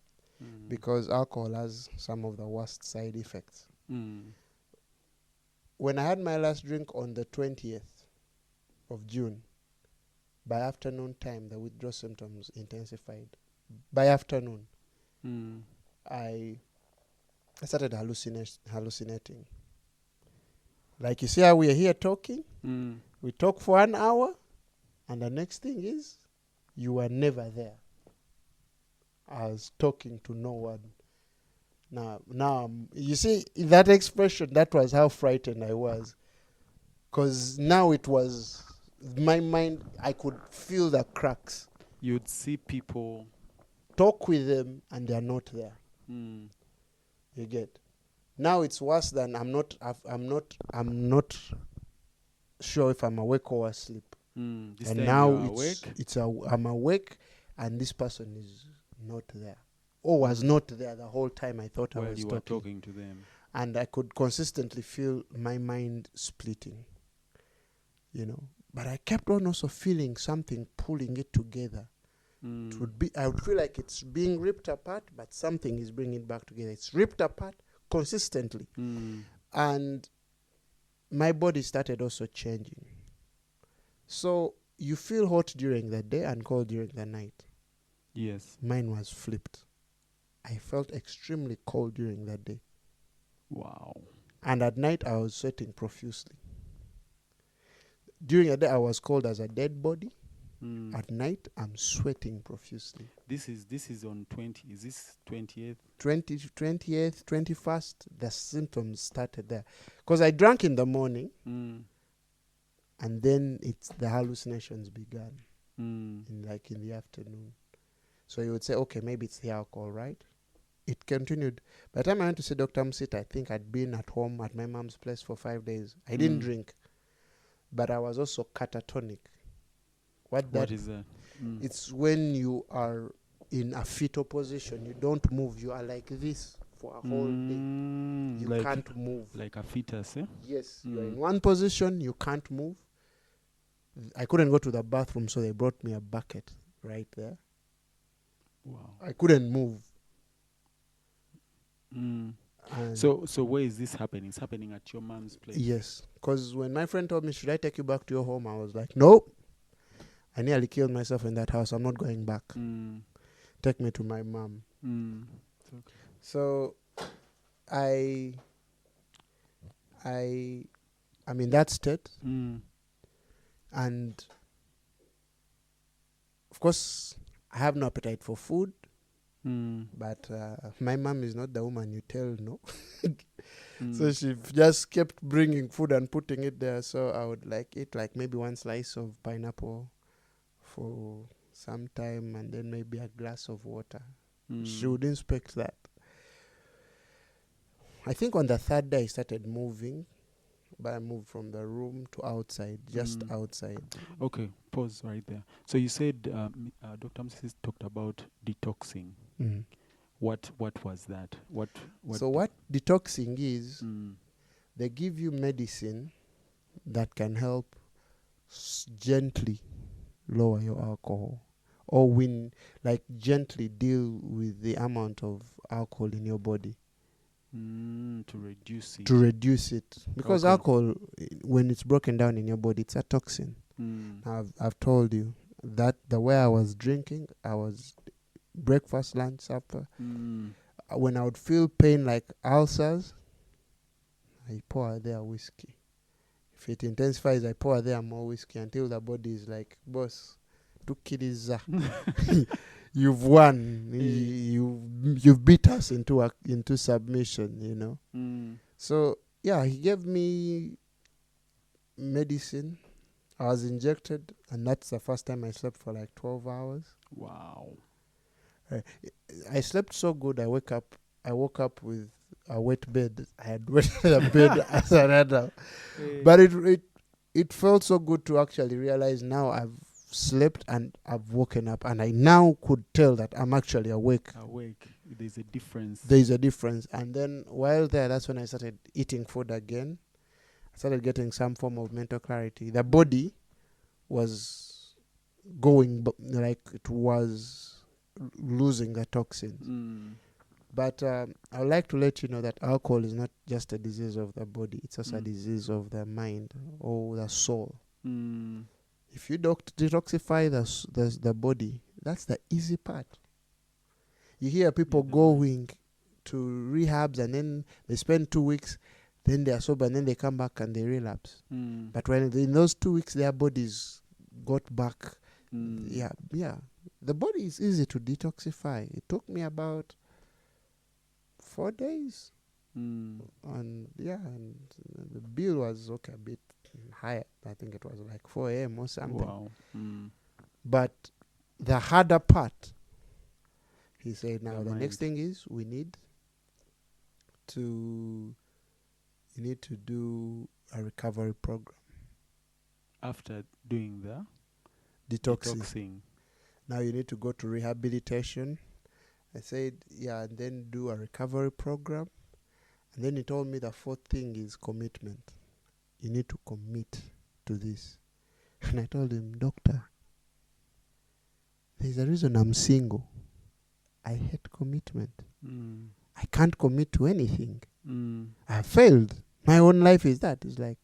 because alcohol has some of the worst side effects. When I had my last drink on the 20th of June, by afternoon time, the withdrawal symptoms intensified. By afternoon, I started hallucinating. Like, you see how we are here talking? We talk for an hour, and the next thing is, you are never there. I was talking to no one. Now, you see, that expression, that was how frightened I was. Because now it was, my mind, I could feel the cracks. You'd see people, talk with them, and they're not there. You get? Now it's worse than I'm not sure if I'm awake or asleep. this And time now you're awake. I'm awake, and this person is not there, or was not there the whole time I thought I while was you were talking to them. And I could consistently feel my mind splitting, But I kept on also feeling something pulling it together. I would feel like it's being ripped apart, but something is bringing it back together. It's ripped apart consistently. And my body started also changing. So you feel hot during the day and cold during the night. Yes. Mine was flipped. I felt extremely cold during the day. Wow. And at night, I was sweating profusely. During the day, I was cold as a dead body. At night, I'm sweating profusely. This is on 20. Is this 20th? 20th, 21st, the symptoms started there. Because I drank in the morning, and then the hallucinations began, in the afternoon. So you would say, okay, maybe it's the alcohol, right? It continued. By the time I went to see Dr. Msita, I think I'd been at home at my mom's place for 5 days. I didn't drink, but I was also catatonic. What is that? It's when you are in a fetal position. You don't move. You are like this for a whole day. You can't move. Like a fetus, eh? Yes. You're in one position. You can't move. I couldn't go to the bathroom, so they brought me a bucket right there. Wow. I couldn't move. So where is this happening? It's happening at your mom's place? Yes. Because when my friend told me, should I take you back to your home? I was like, nope. I nearly killed myself in that house. I'm not going back. Take me to my mom. Okay. So I'm in that state. And of course, I have no appetite for food. But my mom is not the woman you tell no. So she just kept bringing food and putting it there. So I would eat maybe one slice of pineapple for some time, and then maybe a glass of water. She would inspect that. I think on the third day I started moving, but I moved from the room to outside, just outside. Okay, pause right there. So you said Dr. Mrs. talked about detoxing. What was that? What detoxing is, they give you medicine that can help gently lower your alcohol, or gently deal with the amount of alcohol in your body. To reduce it. Because alcohol, when it's broken down in your body, it's a toxin. I've told you that the way I was drinking, I was breakfast, lunch, supper. When I would feel pain like ulcers, I pour there whiskey. If it intensifies, I pour there more whiskey until the body is like, boss, tukiriza. You've won. You've beat us into submission, So yeah, he gave me medicine. I was injected, and that's the first time I slept for 12 hours. Wow. I slept so good. I woke up with a wet bed. I had wet the bed as an adult. But it felt so good to actually realize now I've slept and I've woken up, and I now could tell that I'm actually awake. There's a difference. There's a difference. And then while there, that's when I started eating food again. I started getting some form of mental clarity. The body was going, like it was losing the toxins. But I would like to let you know that alcohol is not just a disease of the body. It's also a disease of the mind or the soul. If you detoxify the body, that's the easy part. You hear people going to rehabs and then they spend 2 weeks, then they are sober, and then they come back and they relapse. But when in those 2 weeks their bodies got back, the body is easy to detoxify. It took me about 4 days. And the bill was a bit higher. I think it was like 4 a.m. or something. Wow. But the harder part, he said, now the mind. next thing is you need to do a recovery program. After doing the Detoxing. Now you need to go to rehabilitation. I said, and then do a recovery program. And then he told me the fourth thing is commitment. You need to commit to this. And I told him, doctor, there's a reason I'm single. I hate commitment. I can't commit to anything. I failed. My own life is that. It's like,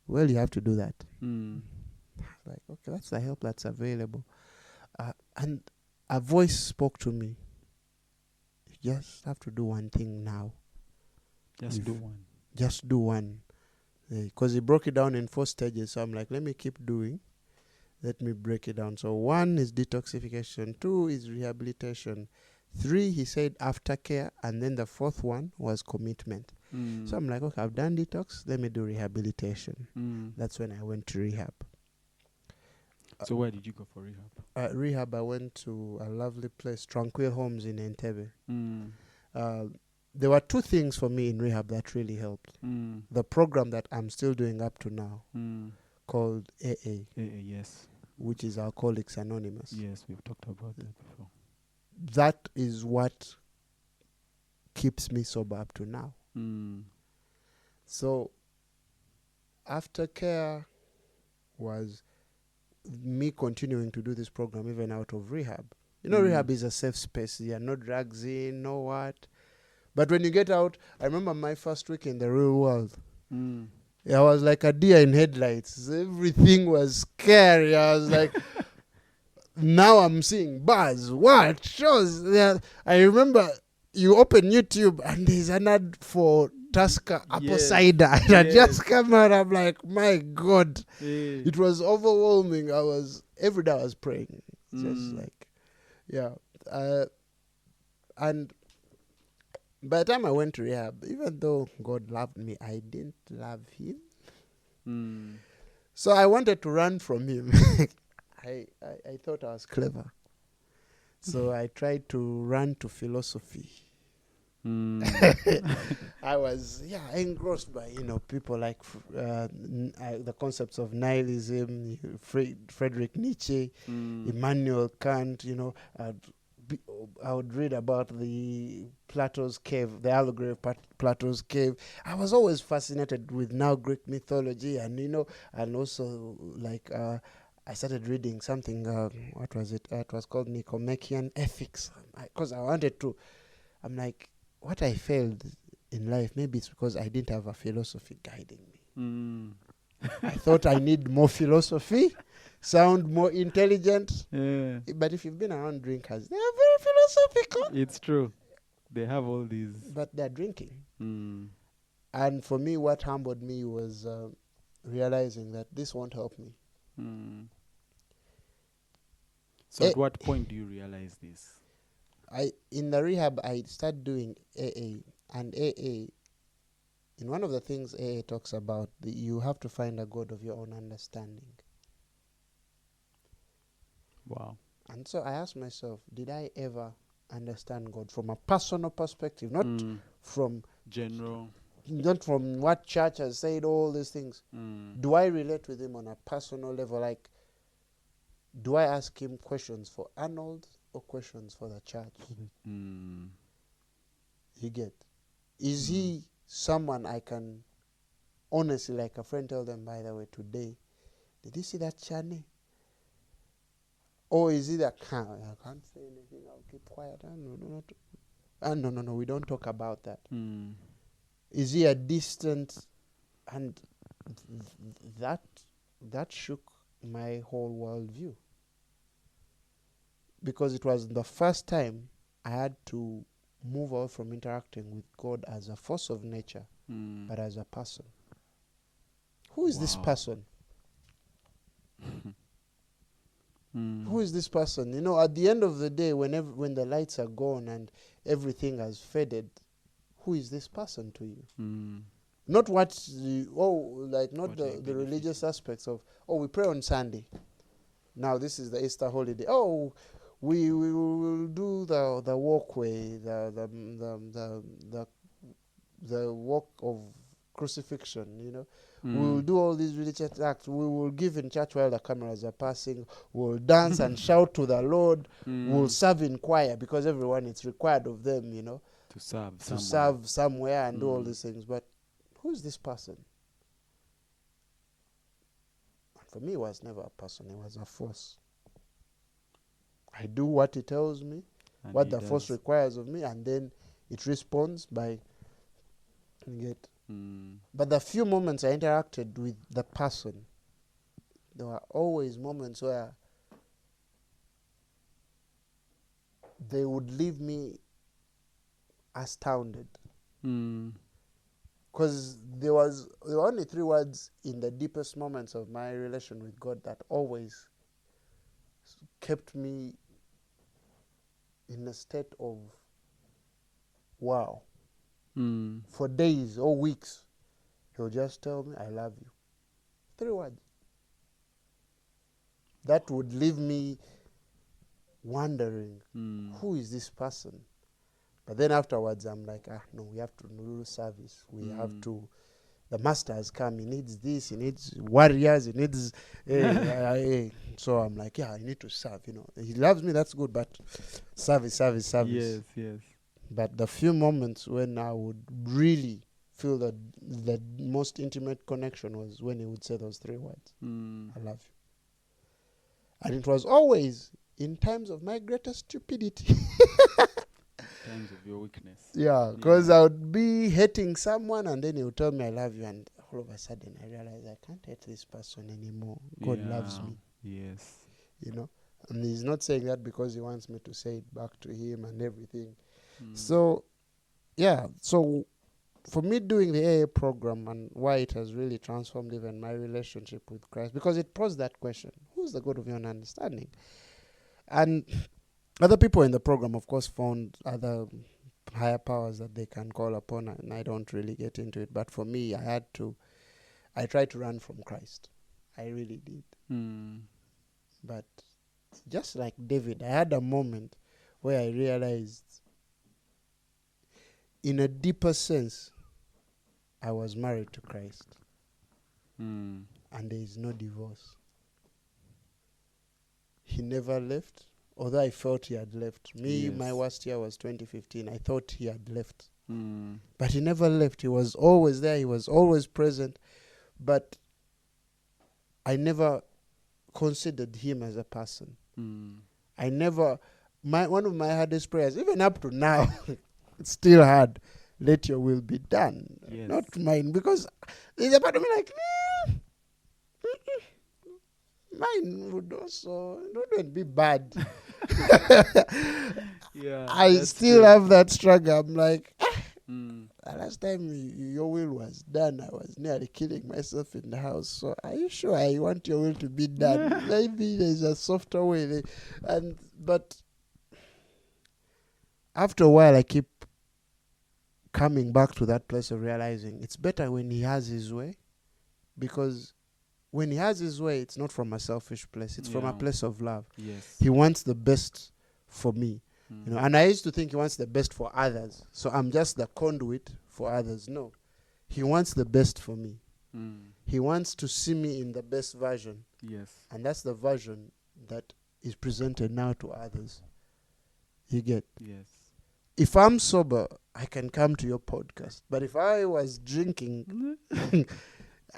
well, you have to do that. Like, okay, that's the help that's available. And a voice spoke to me. You just have to do one thing now. Just do one. Because he broke it down in 4 stages. So I'm like, let me keep doing. Let me break it down. So 1 is detoxification. 2 is rehabilitation. 3, he said, aftercare. And then the 4th one was commitment. So I'm like, okay, I've done detox. Let me do rehabilitation. That's when I went to rehab. So where did you go for rehab? Rehab, I went to a lovely place, Tranquil Homes in Entebbe. There were 2 things for me in rehab that really helped. The program that I'm still doing up to now, called AA. Yes. Which is Alcoholics Anonymous. Yes, we've talked about that before. That is what keeps me sober up to now. So, aftercare was me continuing to do this program even out of rehab. Rehab is a safe space. There are no drugs in, no what. But when you get out, I remember my first week in the real world. I was like a deer in headlights. Everything was scary. I was like, now I'm seeing bars, what, shows. I remember you open YouTube and there's an ad for Tusker apple cider. And I just came out, I'm like, my God. It was overwhelming. Every day I was praying. Just like, and by the time I went to rehab, even though God loved me, I didn't love him. So I wanted to run from him. I thought I was clever. So I tried to run to philosophy. I was engrossed by people like the concepts of nihilism, Friedrich Nietzsche, Immanuel Kant. I would read about the Plato's cave, the allegory of Plato's cave. I was always fascinated with now Greek mythology, and and also like I started reading something. What was it? It was called Nicomachean Ethics, because I wanted to. I'm like, what I failed in life, maybe it's because I didn't have a philosophy guiding me. I thought I need more philosophy, sound more intelligent. But if you've been around drinkers, they are very philosophical. It's true. They have all these. But they're drinking. And for me, what humbled me was realizing that this won't help me. So at what point do you realize this? In the rehab, I started doing AA. And AA, in one of the things AA talks about, you have to find a God of your own understanding. Wow. And so I asked myself, did I ever understand God from a personal perspective, not from general, not from what church has said, all these things? Do I relate with him on a personal level? Like, do I ask him questions for Arnold or questions for the church? You get? Is he someone I can honestly, like a friend, tell them, by the way, today, did you see that Chani? Or is it a I can't say anything, I'll keep quiet. No, we don't talk about that. Is he a distant? And that shook my whole worldview. Because it was the first time I had to move away from interacting with God as a force of nature, but as a person. Who is this person? Who is this person? You know, at the end of the day, when the lights are gone and everything has faded, who is this person to you? Not what not the religious aspects of, we pray on Sunday. Now this is the Easter holiday. We will do the walkway, the walk of crucifixion, you know. We will do all these religious acts. We will give in church while the cameras are passing. We will dance and shout to the Lord. We will serve in choir because everyone, it's required of them, you know, to serve serve somewhere and do all these things. But who is this person? And for me, it was never a person. It was a force. I do what it tells me, and what the force requires of me, and then it responds by But the few moments I interacted with the person, there were always moments where they would leave me astounded. Because there were only 3 words in the deepest moments of my relation with God that always kept me in a state of wow. For days or weeks, he'll just tell me, I love you. 3 words. That would leave me wondering, who is this person? But then afterwards, I'm like, no, we have to do service. We have to, the master has come. He needs this. He needs warriors. He needs, so I'm like, I need to serve. You know, he loves me. That's good. But service. Yes. But the few moments when I would really feel that the most intimate connection was when he would say those 3 words. I love you. And it was always in times of my greatest stupidity. Times of your weakness. Yeah, because I would be hating someone and then he would tell me I love you, and all of a sudden I realized I can't hate this person anymore. God loves me. Yes. You know? And he's not saying that because he wants me to say it back to him and everything. So for me doing the AA program and why it has really transformed even my relationship with Christ, because it posed that question, who's the God of your understanding? And other people in the program, of course, found other higher powers that they can call upon, and I don't really get into it. But for me, I tried to run from Christ. I really did. But just like David, I had a moment where I realized, in a deeper sense, I was married to Christ. And there is no divorce. He never left, although I felt he had left. My worst year was 2015. I thought he had left. But he never left. He was always there. He was always present. But I never considered him as a person. I never... one of my hardest prayers, even up to now, it's still hard. Let your will be done, not mine. Because there's a part of me like, mine would also not be bad. I still have that struggle. I'm like, last time your will was done, I was nearly killing myself in the house. So are you sure I want your will to be done? Maybe there's a softer way. But after a while, I keep coming back to that place of realizing it's better when he has his way, because when he has his way, it's not from a selfish place. It's from a place of love. Yes. He wants the best for me. You know, and I used to think he wants the best for others. So I'm just the conduit for others. No. He wants the best for me. He wants to see me in the best version. Yes. And that's the version that is presented now to others. You get? Yes. If I'm sober, I can come to your podcast. But if I was drinking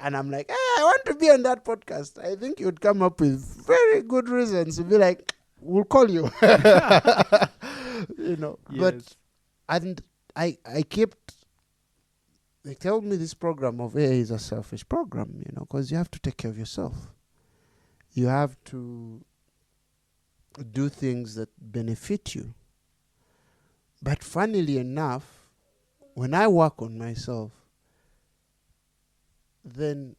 and I'm like, hey, I want to be on that podcast, I think you'd come up with very good reasons to be like, we'll call you. You know. Yes. But and I kept, they told me this program of AA is a selfish program, you know, because you have to take care of yourself. You have to do things that benefit you. But funnily enough, when I work on myself, then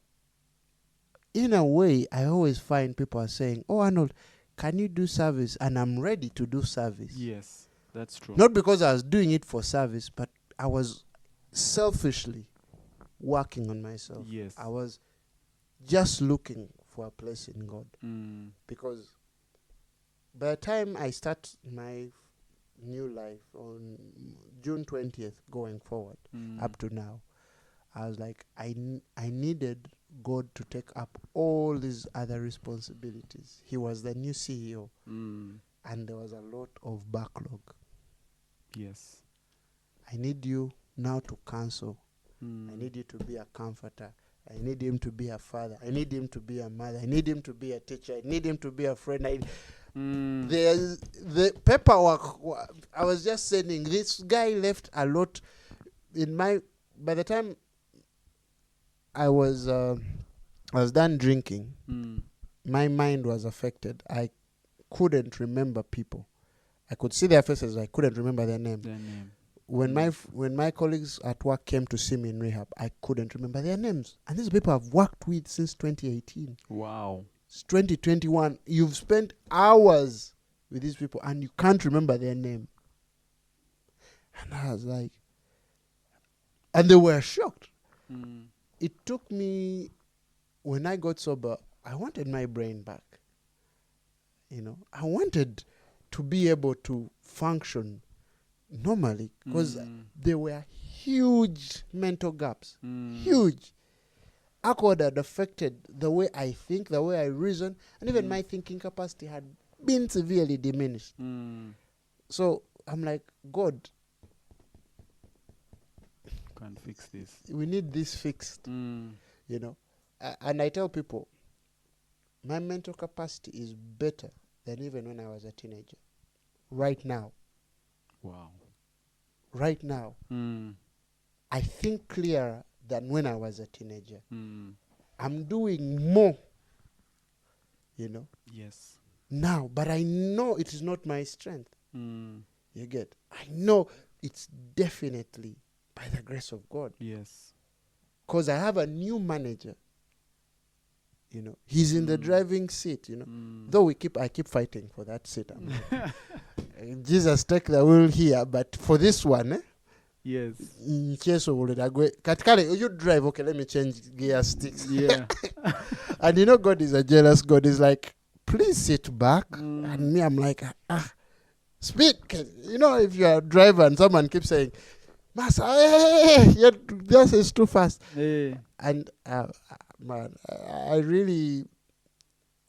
in a way, I always find people are saying, oh, Arnold, can you do service? And I'm ready to do service. Yes, that's true. Not because I was doing it for service, but I was selfishly working on myself. Yes. I was just looking for a place in God. Because by the time I start my new life on June 20th going forward up to now, I was like, I needed God to take up all these other responsibilities. He was the new CEO, and there was a lot of backlog. Yes. I need you now to counsel. I need you to be a comforter. I need him to be a father. I need him to be a mother. I need him to be a teacher. I need him to be a friend. There's the paperwork. I was just saying, this guy left a lot in my. By the time I was done drinking, my mind was affected. I couldn't remember people. I could see their faces. I couldn't remember their name. When my colleagues at work came to see me in rehab, I couldn't remember their names. And these people I've worked with since 2018. Wow. It's 2021. You've spent hours with these people and you can't remember their name. And I was like, and they were shocked. It took me, when I got sober, I wanted my brain back. You know, I wanted to be able to function normally, because there were huge mental gaps. Huge. Alcohol had affected the way I think, the way I reason, and even my thinking capacity had been severely diminished. So I'm like, God, can't fix this. We need this fixed. You know, and I tell people, my mental capacity is better than even when I was a teenager. Right now. Wow. Right now. I think clearer than when I was a teenager. I'm doing more, you know. Yes. Now, but I know it is not my strength. You get? I know it's definitely by the grace of God. Yes. Because I have a new manager. You know, he's in the driving seat, you know. Though I keep fighting for that seat. I'm like, Jesus, take the wheel here, but for this one, yes. In case of Katikale, you drive, okay, let me change gear sticks. Yeah. And you know, God is a jealous God. He's like, please sit back. And me, I'm like, speed. You know, if you're a driver and someone keeps saying, Master, this is too fast. Hey. And man, I really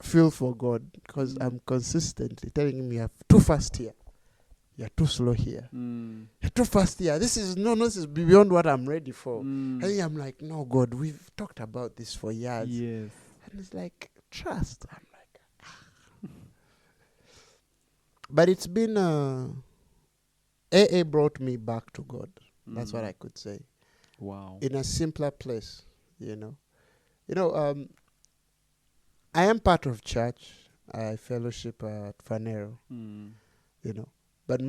feel for God, because I'm consistently telling him, you're too fast here. You're too slow here. You're too fast here. This is beyond what I'm ready for. And I'm like, no, God, we've talked about this for years. Yes. And it's like, trust. I'm like, But it's been, AA brought me back to God. That's what I could say. Wow. In a simpler place, you know. You know, I am part of church. I fellowship at Fanero, you know. But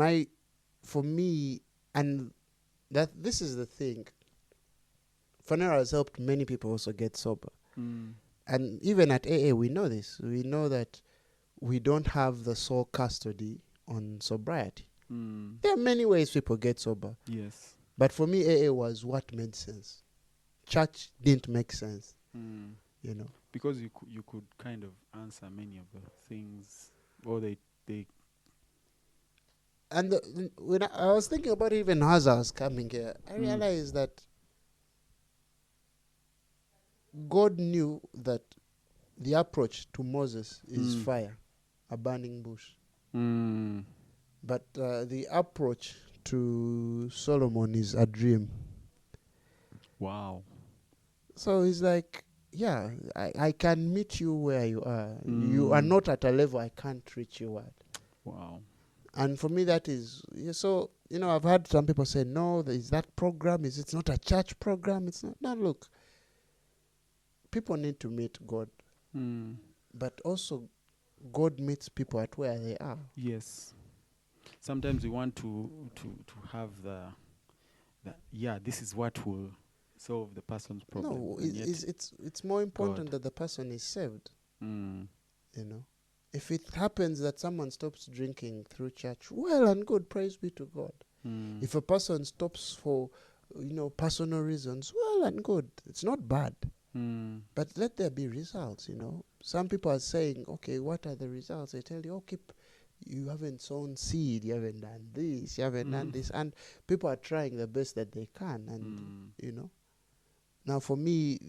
for me, and this is the thing, Fanero has helped many people also get sober. And even at AA, we know this. We know that we don't have the sole custody on sobriety. There are many ways people get sober. Yes. But for me, AA was what made sense. Church didn't make sense. You know. Because you could kind of answer many of the things, or they And when I was thinking about it, even as I was coming here, I realized that God knew that the approach to Moses is fire. a burning bush. Mm. But the approach to Solomon is a dream. Wow. So he's like, yeah, I can meet you where you are. You are not at a level I can't reach you at. Wow. And for me, that is, so, I've had some people say, no, there is that program. It's not a church program. It's not. No, look, people need to meet God. But also, God meets people at where they are. Yes. Sometimes we want to have this is what will solve the person's problem. No, it's more important that the person is saved. If it happens that someone stops drinking through church, well and good, praise be to God. If a person stops for, personal reasons, well and good, it's not bad. But let there be results, Some people are saying, okay, what are the results? They tell you, okay, you haven't sown seed, you haven't done this, you haven't done this. And people are trying the best that they can. And, now for me,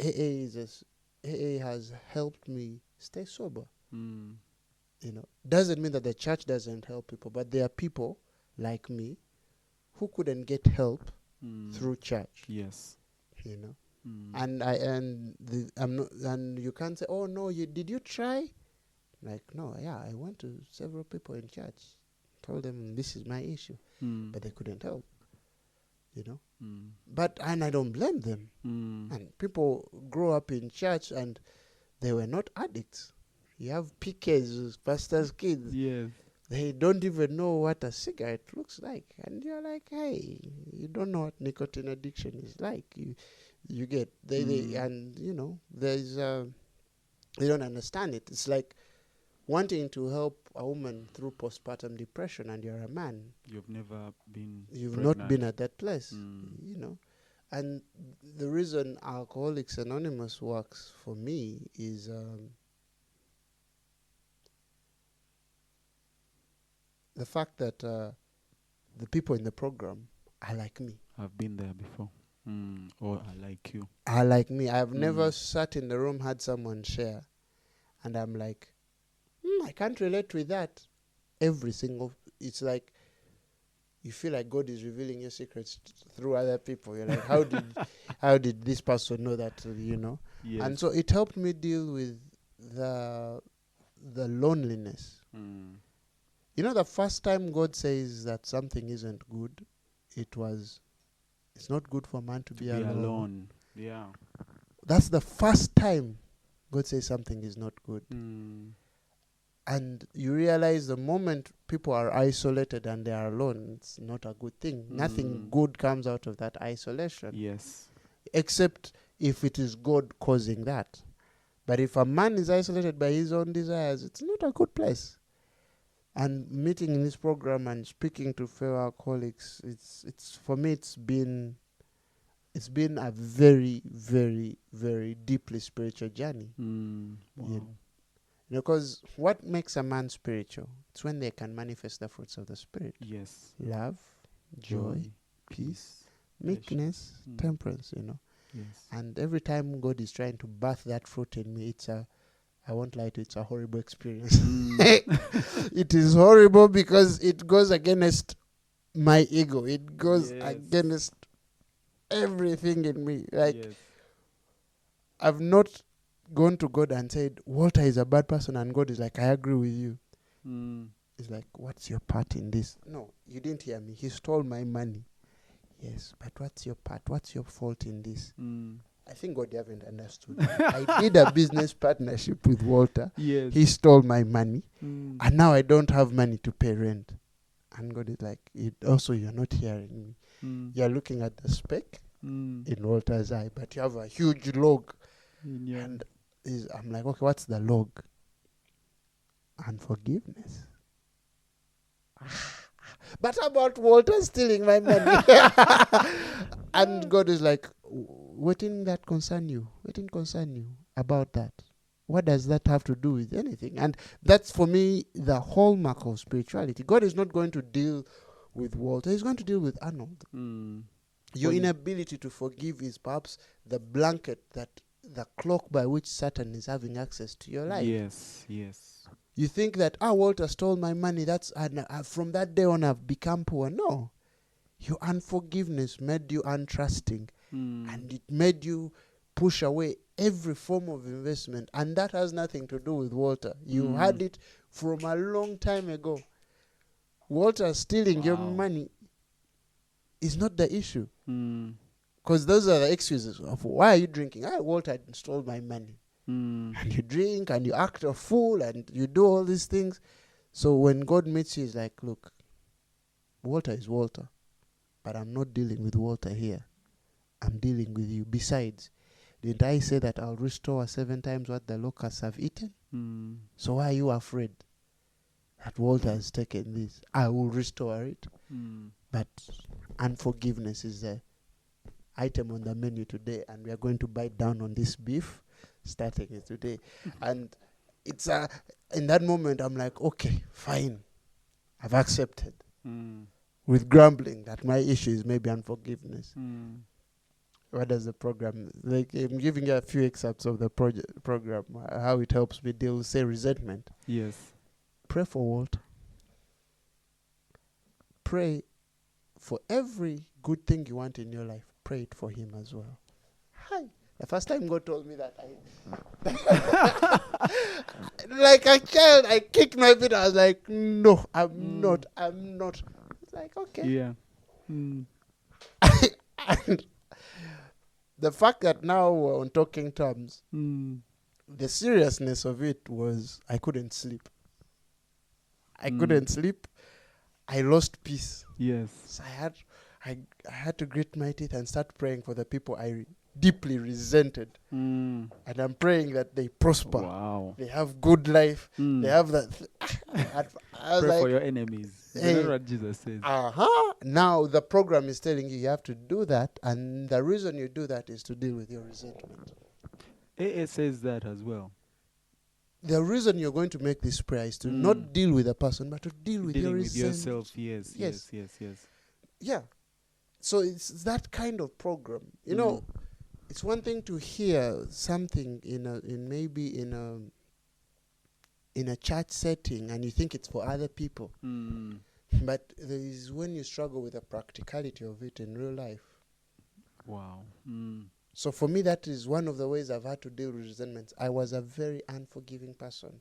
AA has helped me stay sober. Doesn't mean that the church doesn't help people, but there are people like me who couldn't get help through church. Yes. And I'm not, and you can't say, oh no, did you try? Like, no, I went to several people in church, told them this is my issue, but they couldn't help. But I don't blame them. And people grow up in church and they were not addicts. You have PKs, pastors' kids. Yes. They don't even know what a cigarette looks like, and you're like, hey, you don't know what nicotine addiction is like. You get they and there's they don't understand it. It's like wanting to help a woman through postpartum depression, and you're a man. You've never been. You've pregnant. not been at that place, And the reason Alcoholics Anonymous works for me is the fact that the people in the program are like me. I've been there before. Or I like you. Are like me. I've never sat in the room, had someone share, and I'm like, I can't relate with that. It's like you feel like God is revealing your secrets through other people. You're like, how did this person know that? Yes. And so it helped me deal with the loneliness. The first time God says that something isn't good, it's not good for man to be alone. Yeah. That's the first time God says something is not good. And you realize the moment people are isolated and they are alone, it's not a good thing. Nothing good comes out of that isolation. Yes. Except if it is God causing that. But if a man is isolated by his own desires, it's not a good place. And meeting in this program and speaking to fellow alcoholics, it's for me it's been a very, very, very deeply spiritual journey. Wow. Because what makes a man spiritual? It's when they can manifest the fruits of the Spirit. Yes. Love, joy, peace, meekness, temperance, Yes. And every time God is trying to birth that fruit in me, I won't lie to you, it's a horrible experience. It is horrible because it goes against my ego. It goes against everything in me. Like, I've not gone to God and said, Walter is a bad person, and God is like, I agree with you. It's like, what's your part in this? No, you didn't hear me. He stole my money. Yes, but what's your part? What's your fault in this? I think God haven't understood. I did a business partnership with Walter. Yes. He stole my money. And now I don't have money to pay rent. And God is like, you're not hearing me. You're looking at the speck in Walter's eye, but you have a huge log. And I'm like, okay, what's the log? Unforgiveness. But about Walter stealing my money? And God is like, what didn't that concern you? What didn't concern you about that? What does that have to do with anything? And that's, for me, the hallmark of spirituality. God is not going to deal with Walter. He's going to deal with Arnold. Your inability to forgive is perhaps the blanket that the clock by which Satan is having access to your life. Yes, yes. You think that, Walter stole my money, from that day on I've become poor. No. Your unforgiveness made you untrusting, and it made you push away every form of investment. And that has nothing to do with Walter. You had it from a long time ago. Walter stealing your money is not the issue. Because those are the excuses of why are you drinking? Walter stole my money. And you drink and you act a fool and you do all these things. So when God meets you, he's like, look, Walter is Walter. But I'm not dealing with Walter here. I'm dealing with you. Besides, didn't I say that I'll restore 7 times what the locusts have eaten? So why are you afraid that Walter has taken this? I will restore it. But unforgiveness is the item on the menu today, and we are going to bite down on this beef starting it today. And it's in that moment I'm like, okay, fine. I've accepted. With grumbling that my issue is maybe unforgiveness. What does the program, like I'm giving you a few excerpts of the program, how it helps me deal with, say, resentment. Yes. Pray for Walter. Pray for every good thing you want in your life. Pray it for him as well. Hi. The first time God told me that, like a child, I kicked my feet. I was like, no, I'm not. It's like, okay. Yeah. And the fact that now we're on talking terms, the seriousness of it was I couldn't sleep. I couldn't sleep. I lost peace. Yes. So I had to grit my teeth and start praying for the people I deeply resented. And I'm praying that they prosper. Wow. They have good life. They have that. I was Pray like, for your enemies. Hey. That's what Jesus says. Now the program is telling you have to do that, and the reason you do that is to deal with your resentment. AA says that as well. The reason you're going to make this prayer is to not deal with a person, but to deal with Dealing your with yourself. Yes. Yeah. So it's that kind of program. You know, it's one thing to hear something in a church setting and you think it's for other people. But there is when you struggle with the practicality of it in real life. Wow. So for me, that is one of the ways I've had to deal with resentments. I was a very unforgiving person.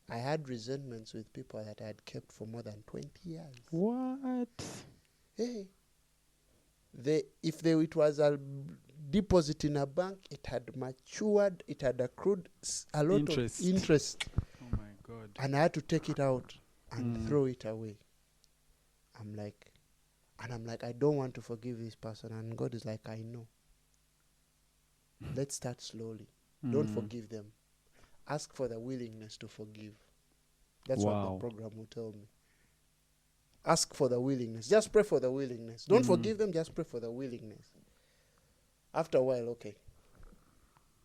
I had resentments with people that I had kept for more than 20 years. What? Hey. It was a deposit in a bank, it had matured, it had accrued a lot of interest. Oh my God. And I had to take it out and throw it away. I'm like, I don't want to forgive this person. And God is like, I know. Let's start slowly. Don't forgive them. Ask for the willingness to forgive. That's what the program will tell me. Ask for the willingness. Just pray for the willingness. Don't forgive them, just pray for the willingness. After a while, okay,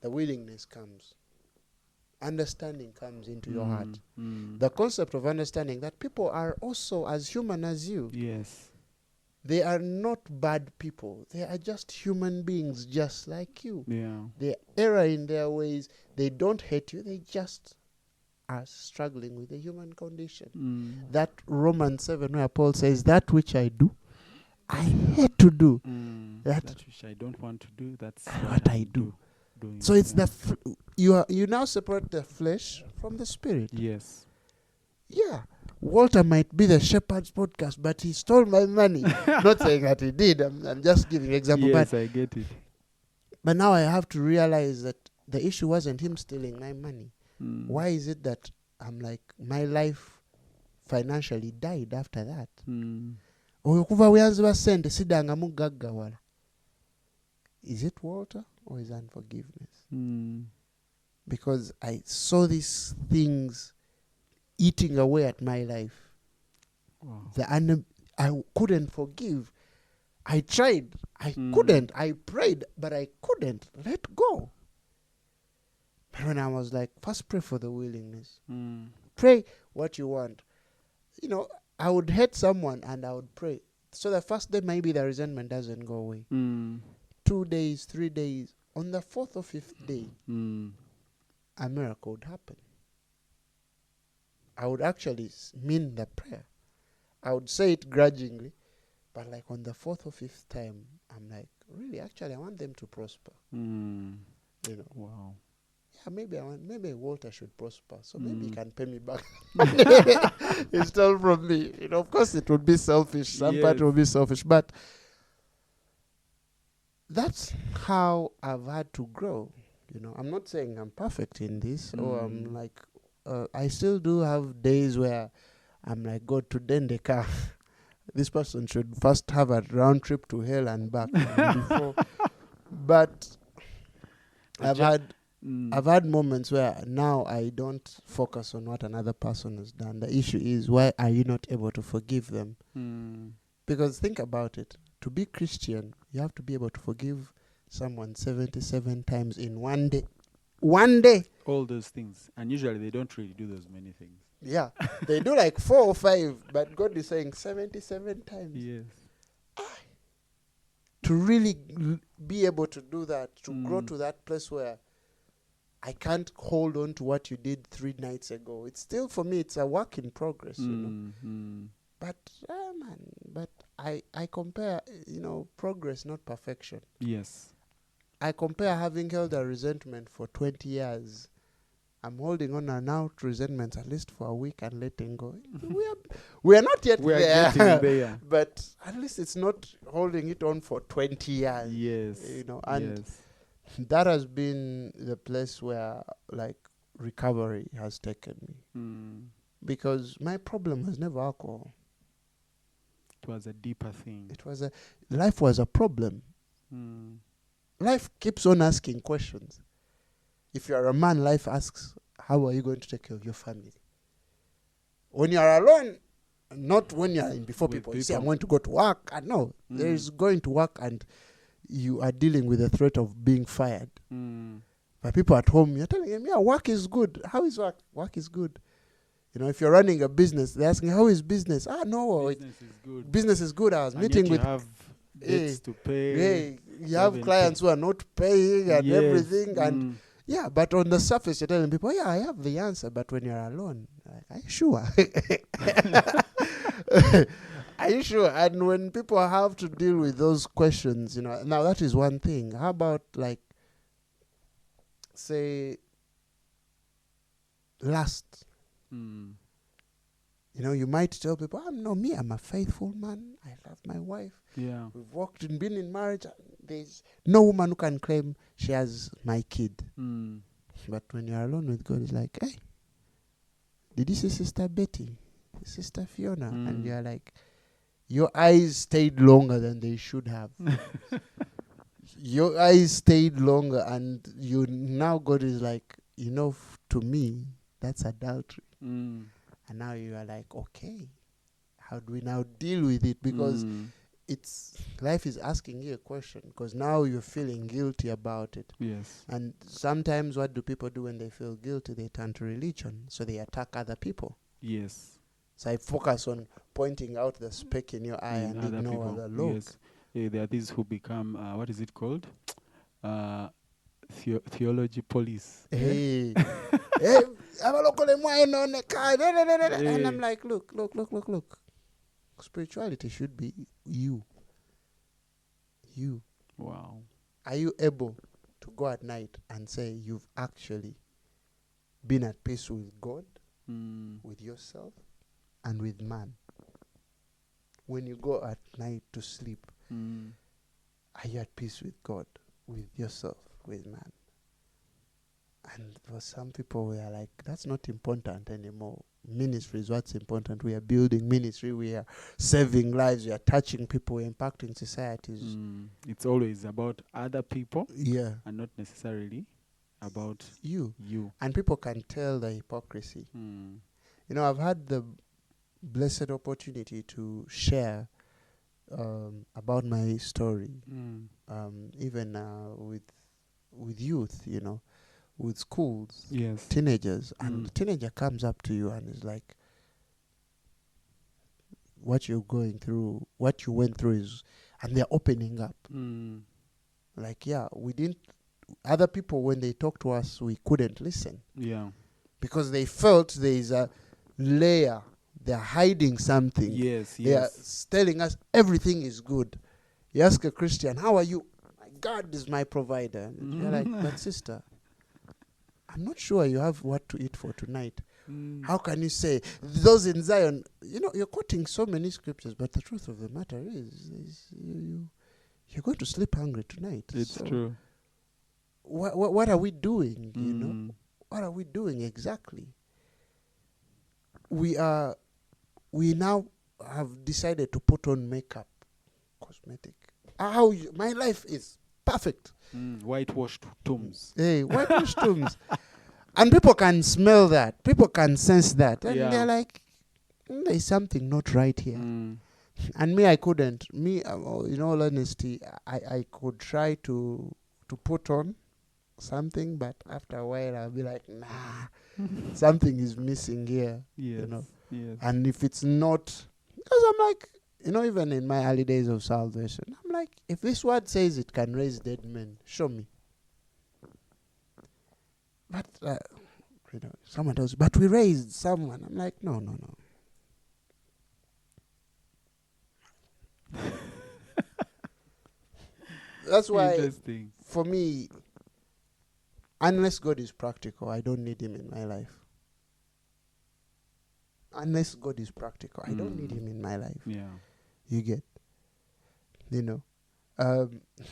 the willingness comes. Understanding comes into your heart. The concept of understanding that people are also as human as you. Yes. They are not bad people. They are just human beings just like you. Yeah. They err in their ways. They don't hate you. They just are struggling with the human condition. That Romans 7 where Paul says, that which I do, I hate to do. That which I don't want to do, that's what I do. So it's you now separate the flesh from the spirit. Yes. Yeah. Walter might be the Shepherd's podcast, but he stole my money. Not saying that he did. I'm just giving an example. Yes, I get it. But now I have to realize that the issue wasn't him stealing my money. Why is it that I'm like, my life financially died after that? Is it Walter or is it unforgiveness? Because I saw these things eating away at my life. Wow. I couldn't forgive. I tried. I couldn't. I prayed, but I couldn't let go. But when I was like, first pray for the willingness. Pray what you want. You know, I would hate someone and I would pray. So the first day maybe the resentment doesn't go away. 2 days, 3 days, on the fourth or fifth day, a miracle would happen. I would actually mean the prayer. I would say it grudgingly, but like on the fourth or fifth time, I'm like, really, actually, I want them to prosper. You know. Wow. Yeah, maybe Walter should prosper, so maybe he can pay me back. It's still from me. You know, of course, it would be selfish. Some part will be selfish, but that's how I've had to grow. You know, I'm not saying I'm perfect in this, or I'm like, I still do have days where I'm like, God, to Dendeka, this person should first have a round trip to hell and back before. But I've had moments where now I don't focus on what another person has done. The issue is, why are you not able to forgive them? Because think about it. To be Christian, you have to be able to forgive someone 77 times in one day. One day. All those things. And usually they don't really do those many things. Yeah. They do like 4 or 5, but God is saying 77 times. Yes. To really be able to do that, to grow to that place where I can't hold on to what you did 3 nights ago. It's still, for me, it's a work in progress, you know. But, but I compare, you know, progress, not perfection. Yes. I compare having held a resentment for 20 years. I'm holding on now to resentments at least for a week and letting go. We are not yet We are there. getting there. But at least it's not holding it on for 20 years. Yes. You know, and that has been the place where, like, recovery has taken me. Because my problem was never alcohol. It was a deeper thing. Life was a problem. Life keeps on asking questions. If you are a man, life asks, how are you going to take care of your family? When you are alone, not when you are before people. You say, I'm going to go to work. No, there is going to work and you are dealing with the threat of being fired. But people at home, you're telling them, yeah, work is good. How is work? Work is good. You know, if you're running a business, they're asking, how is business? No. Business is good. Business is good. I was meeting with... you have debts to pay. You have clients who are not paying and everything. And yeah, but on the surface, you're telling people, yeah, I have the answer. But when you're alone, are you sure? Are you sure? And when people have to deal with those questions, you know, now that is one thing. How about, like, say, lust? You know, you might tell people, I'm a faithful man. I love my wife. Yeah. We've walked and been in marriage. There's no woman who can claim she has my kid. But when you're alone with God, it's like, hey, did you see Sister Betty? Sister Fiona? And you're like, your eyes stayed longer than they should have. Your eyes stayed longer, and now God is like, you know, to me, that's adultery. And now you are like, okay, how do we now deal with it? Because life is asking you a question, because now you're feeling guilty about it. Yes. And sometimes what do people do when they feel guilty? They turn to religion, so they attack other people. Yes. So I focus on pointing out the speck in your eye and ignore the look. Yes. There are these who become, what is it called? Theology police. Hey. And I'm like, look. Spirituality should be you. You. Wow. Are you able to go at night and say you've actually been at peace with God, with yourself, and with man? When you go at night to sleep, are you at peace with God, with yourself, with man? And for some people, we are like, that's not important anymore. Ministry is what's important. We are building ministry. We are saving lives. We are touching people. We are impacting societies. It's always about other people. Yeah. And not necessarily about you. And people can tell the hypocrisy. You know, I've had the blessed opportunity to share about my story, even with youth, you know, with schools, teenagers, and the teenager comes up to you and is like, what you're going through, what you went through is, and they're opening up. Like, yeah, we other people, when they talk to us, we couldn't listen. Yeah. Because they felt there is a layer. They're hiding something. Yes, They are telling us everything is good. You ask a Christian, how are you? My God is my provider. And you're like, but sister, I'm not sure you have what to eat for tonight. How can you say those in Zion? You're quoting so many scriptures, but the truth of the matter is you're going to sleep hungry tonight. It's true. What are we doing? What are we doing exactly? We now have decided to put on makeup, cosmetic. My life is perfect. Whitewashed tombs. Hey, whitewashed tombs. And people can smell that. People can sense that. And they're like, there's something not right here. And me, I couldn't. Me, in all honesty, I could try to put on something, but after a while, I'll be like, nah, something is missing here. Yes. Yes. And if it's not, because I'm like, even in my early days of salvation, I'm like, if this word says it can raise dead men, show me. But, someone tells you, but we raised someone. I'm like, no. That's why, for me, unless God is practical, I don't need him in my life. Unless God is practical, I don't need him in my life. Yeah. You get?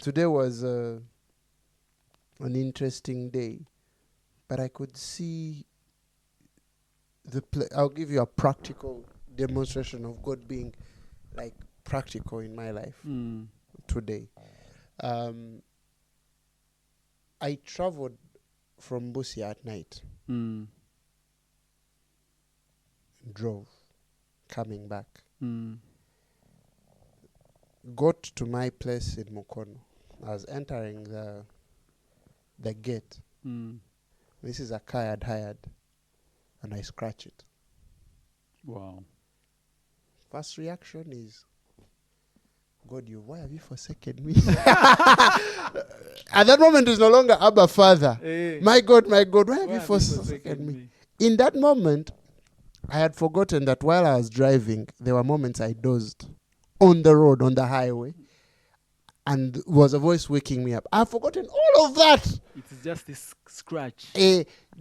Today was an interesting day. But I could see I'll give you a practical demonstration of God being like practical in my life today. I traveled from Busia at night. Drove, coming back. Got to my place in Mukono. I was entering the gate. This is a car I'd hired, and I scratch it. Wow. First reaction is, God, why have you forsaken me? At that moment, it's no longer Abba, Father. Hey. My God, why have you forsaken me? In that moment, I had forgotten that while I was driving, there were moments I dozed on the road, on the highway, and was a voice waking me up. I've forgotten all of that. It's just this scratch.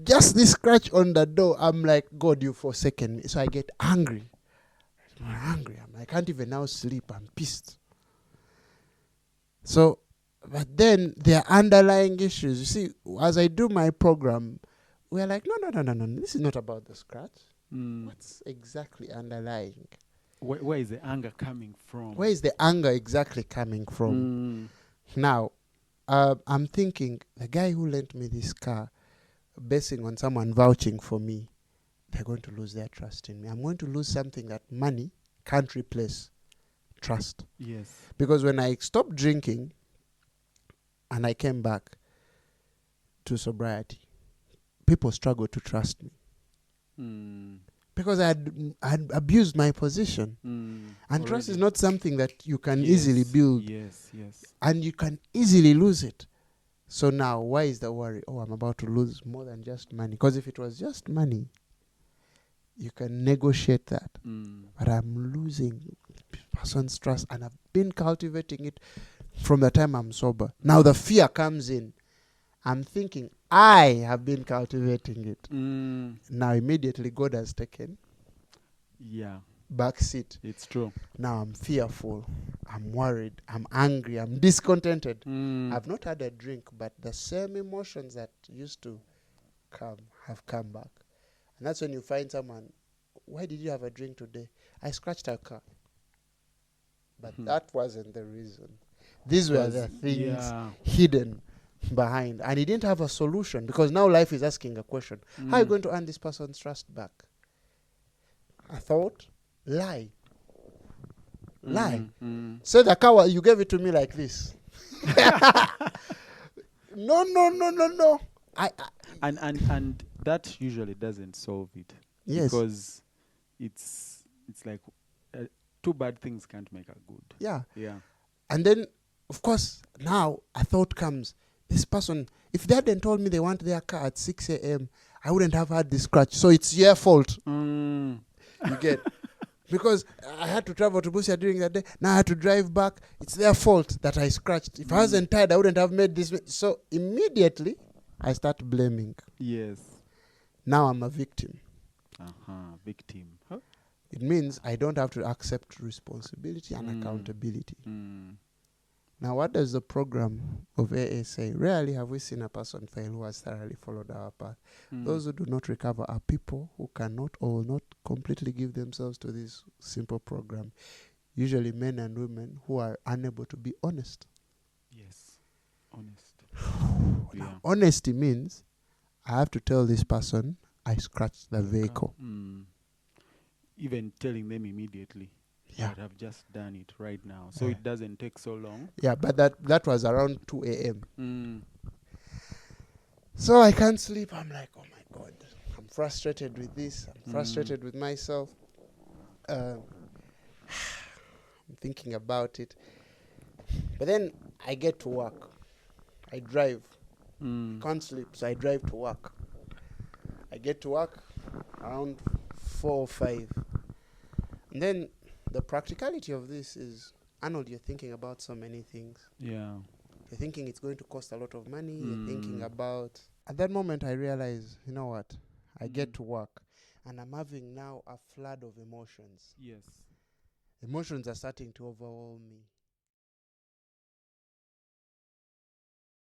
Just this scratch on the door. I'm like, God, you've forsaken me. So I get angry. I can't even now sleep. I'm pissed. So, but then there are underlying issues. You see, as I do my program, we're like, no. This is not about the scratch. What's exactly underlying? Where is the anger coming from? Where is the anger exactly coming from? Now, I'm thinking, the guy who lent me this car, basing on someone vouching for me, they're going to lose their trust in me. I'm going to lose something that money can't replace. Trust. Yes. Because when I stopped drinking and I came back to sobriety, people struggled to trust me. Because I had abused my position. And trust is not something that you can easily build. Yes. And you can easily lose it. So now, why is the worry? Oh, I'm about to lose more than just money. Because if it was just money, you can negotiate that. But I'm losing person's trust, and I've been cultivating it from the time I'm sober. Now the fear comes in. I'm thinking, I have been cultivating it. Now immediately God has taken back seat. It's true. Now I'm fearful. I'm worried. I'm angry. I'm discontented. I've not had a drink, but the same emotions that used to come have come back. And that's when you find someone, why did you have a drink today? I scratched a car. But that wasn't the reason. These were the things hidden behind. And he didn't have a solution, because now life is asking a question. How are you going to earn this person's trust back? I thought, lie. Say the car, you gave it to me like this. No. And that usually doesn't solve it. Yes. Because it's like two bad things can't make a good. Yeah. And then, of course, now a thought comes, this person, if they hadn't told me they want their car at 6 a.m., I wouldn't have had this scratch. So it's your fault. You get? Because I had to travel to Busia during that day. Now I had to drive back. It's their fault that I scratched. If I wasn't tired, I wouldn't have made this. So immediately, I start blaming. Yes. Now I'm a victim. Victim. Huh? It means I don't have to accept responsibility and accountability. Now, what does the program of AA say? Rarely have we seen a person fail who has thoroughly followed our path. Those who do not recover are people who cannot or will not completely give themselves to this simple program. Usually men and women who are unable to be honest. Yes. Honest. Now, honesty means I have to tell this person I scratched the vehicle. Even telling them immediately. Yeah. But I've just done it right now. So it doesn't take so long. Yeah, but that was around 2 a.m. So I can't sleep. I'm like, oh my God. I'm frustrated with this. I'm frustrated with myself. I'm thinking about it. But then I get to work. I drive. Can't sleep, so I drive to work. I get to work around 4 or 5. And then the practicality of this is, Arnold, you're thinking about so many things. Yeah. You're thinking it's going to cost a lot of money. You're thinking about... At that moment, I realize, you know what? I get to work, and I'm having now a flood of emotions. Yes. Emotions are starting to overwhelm me.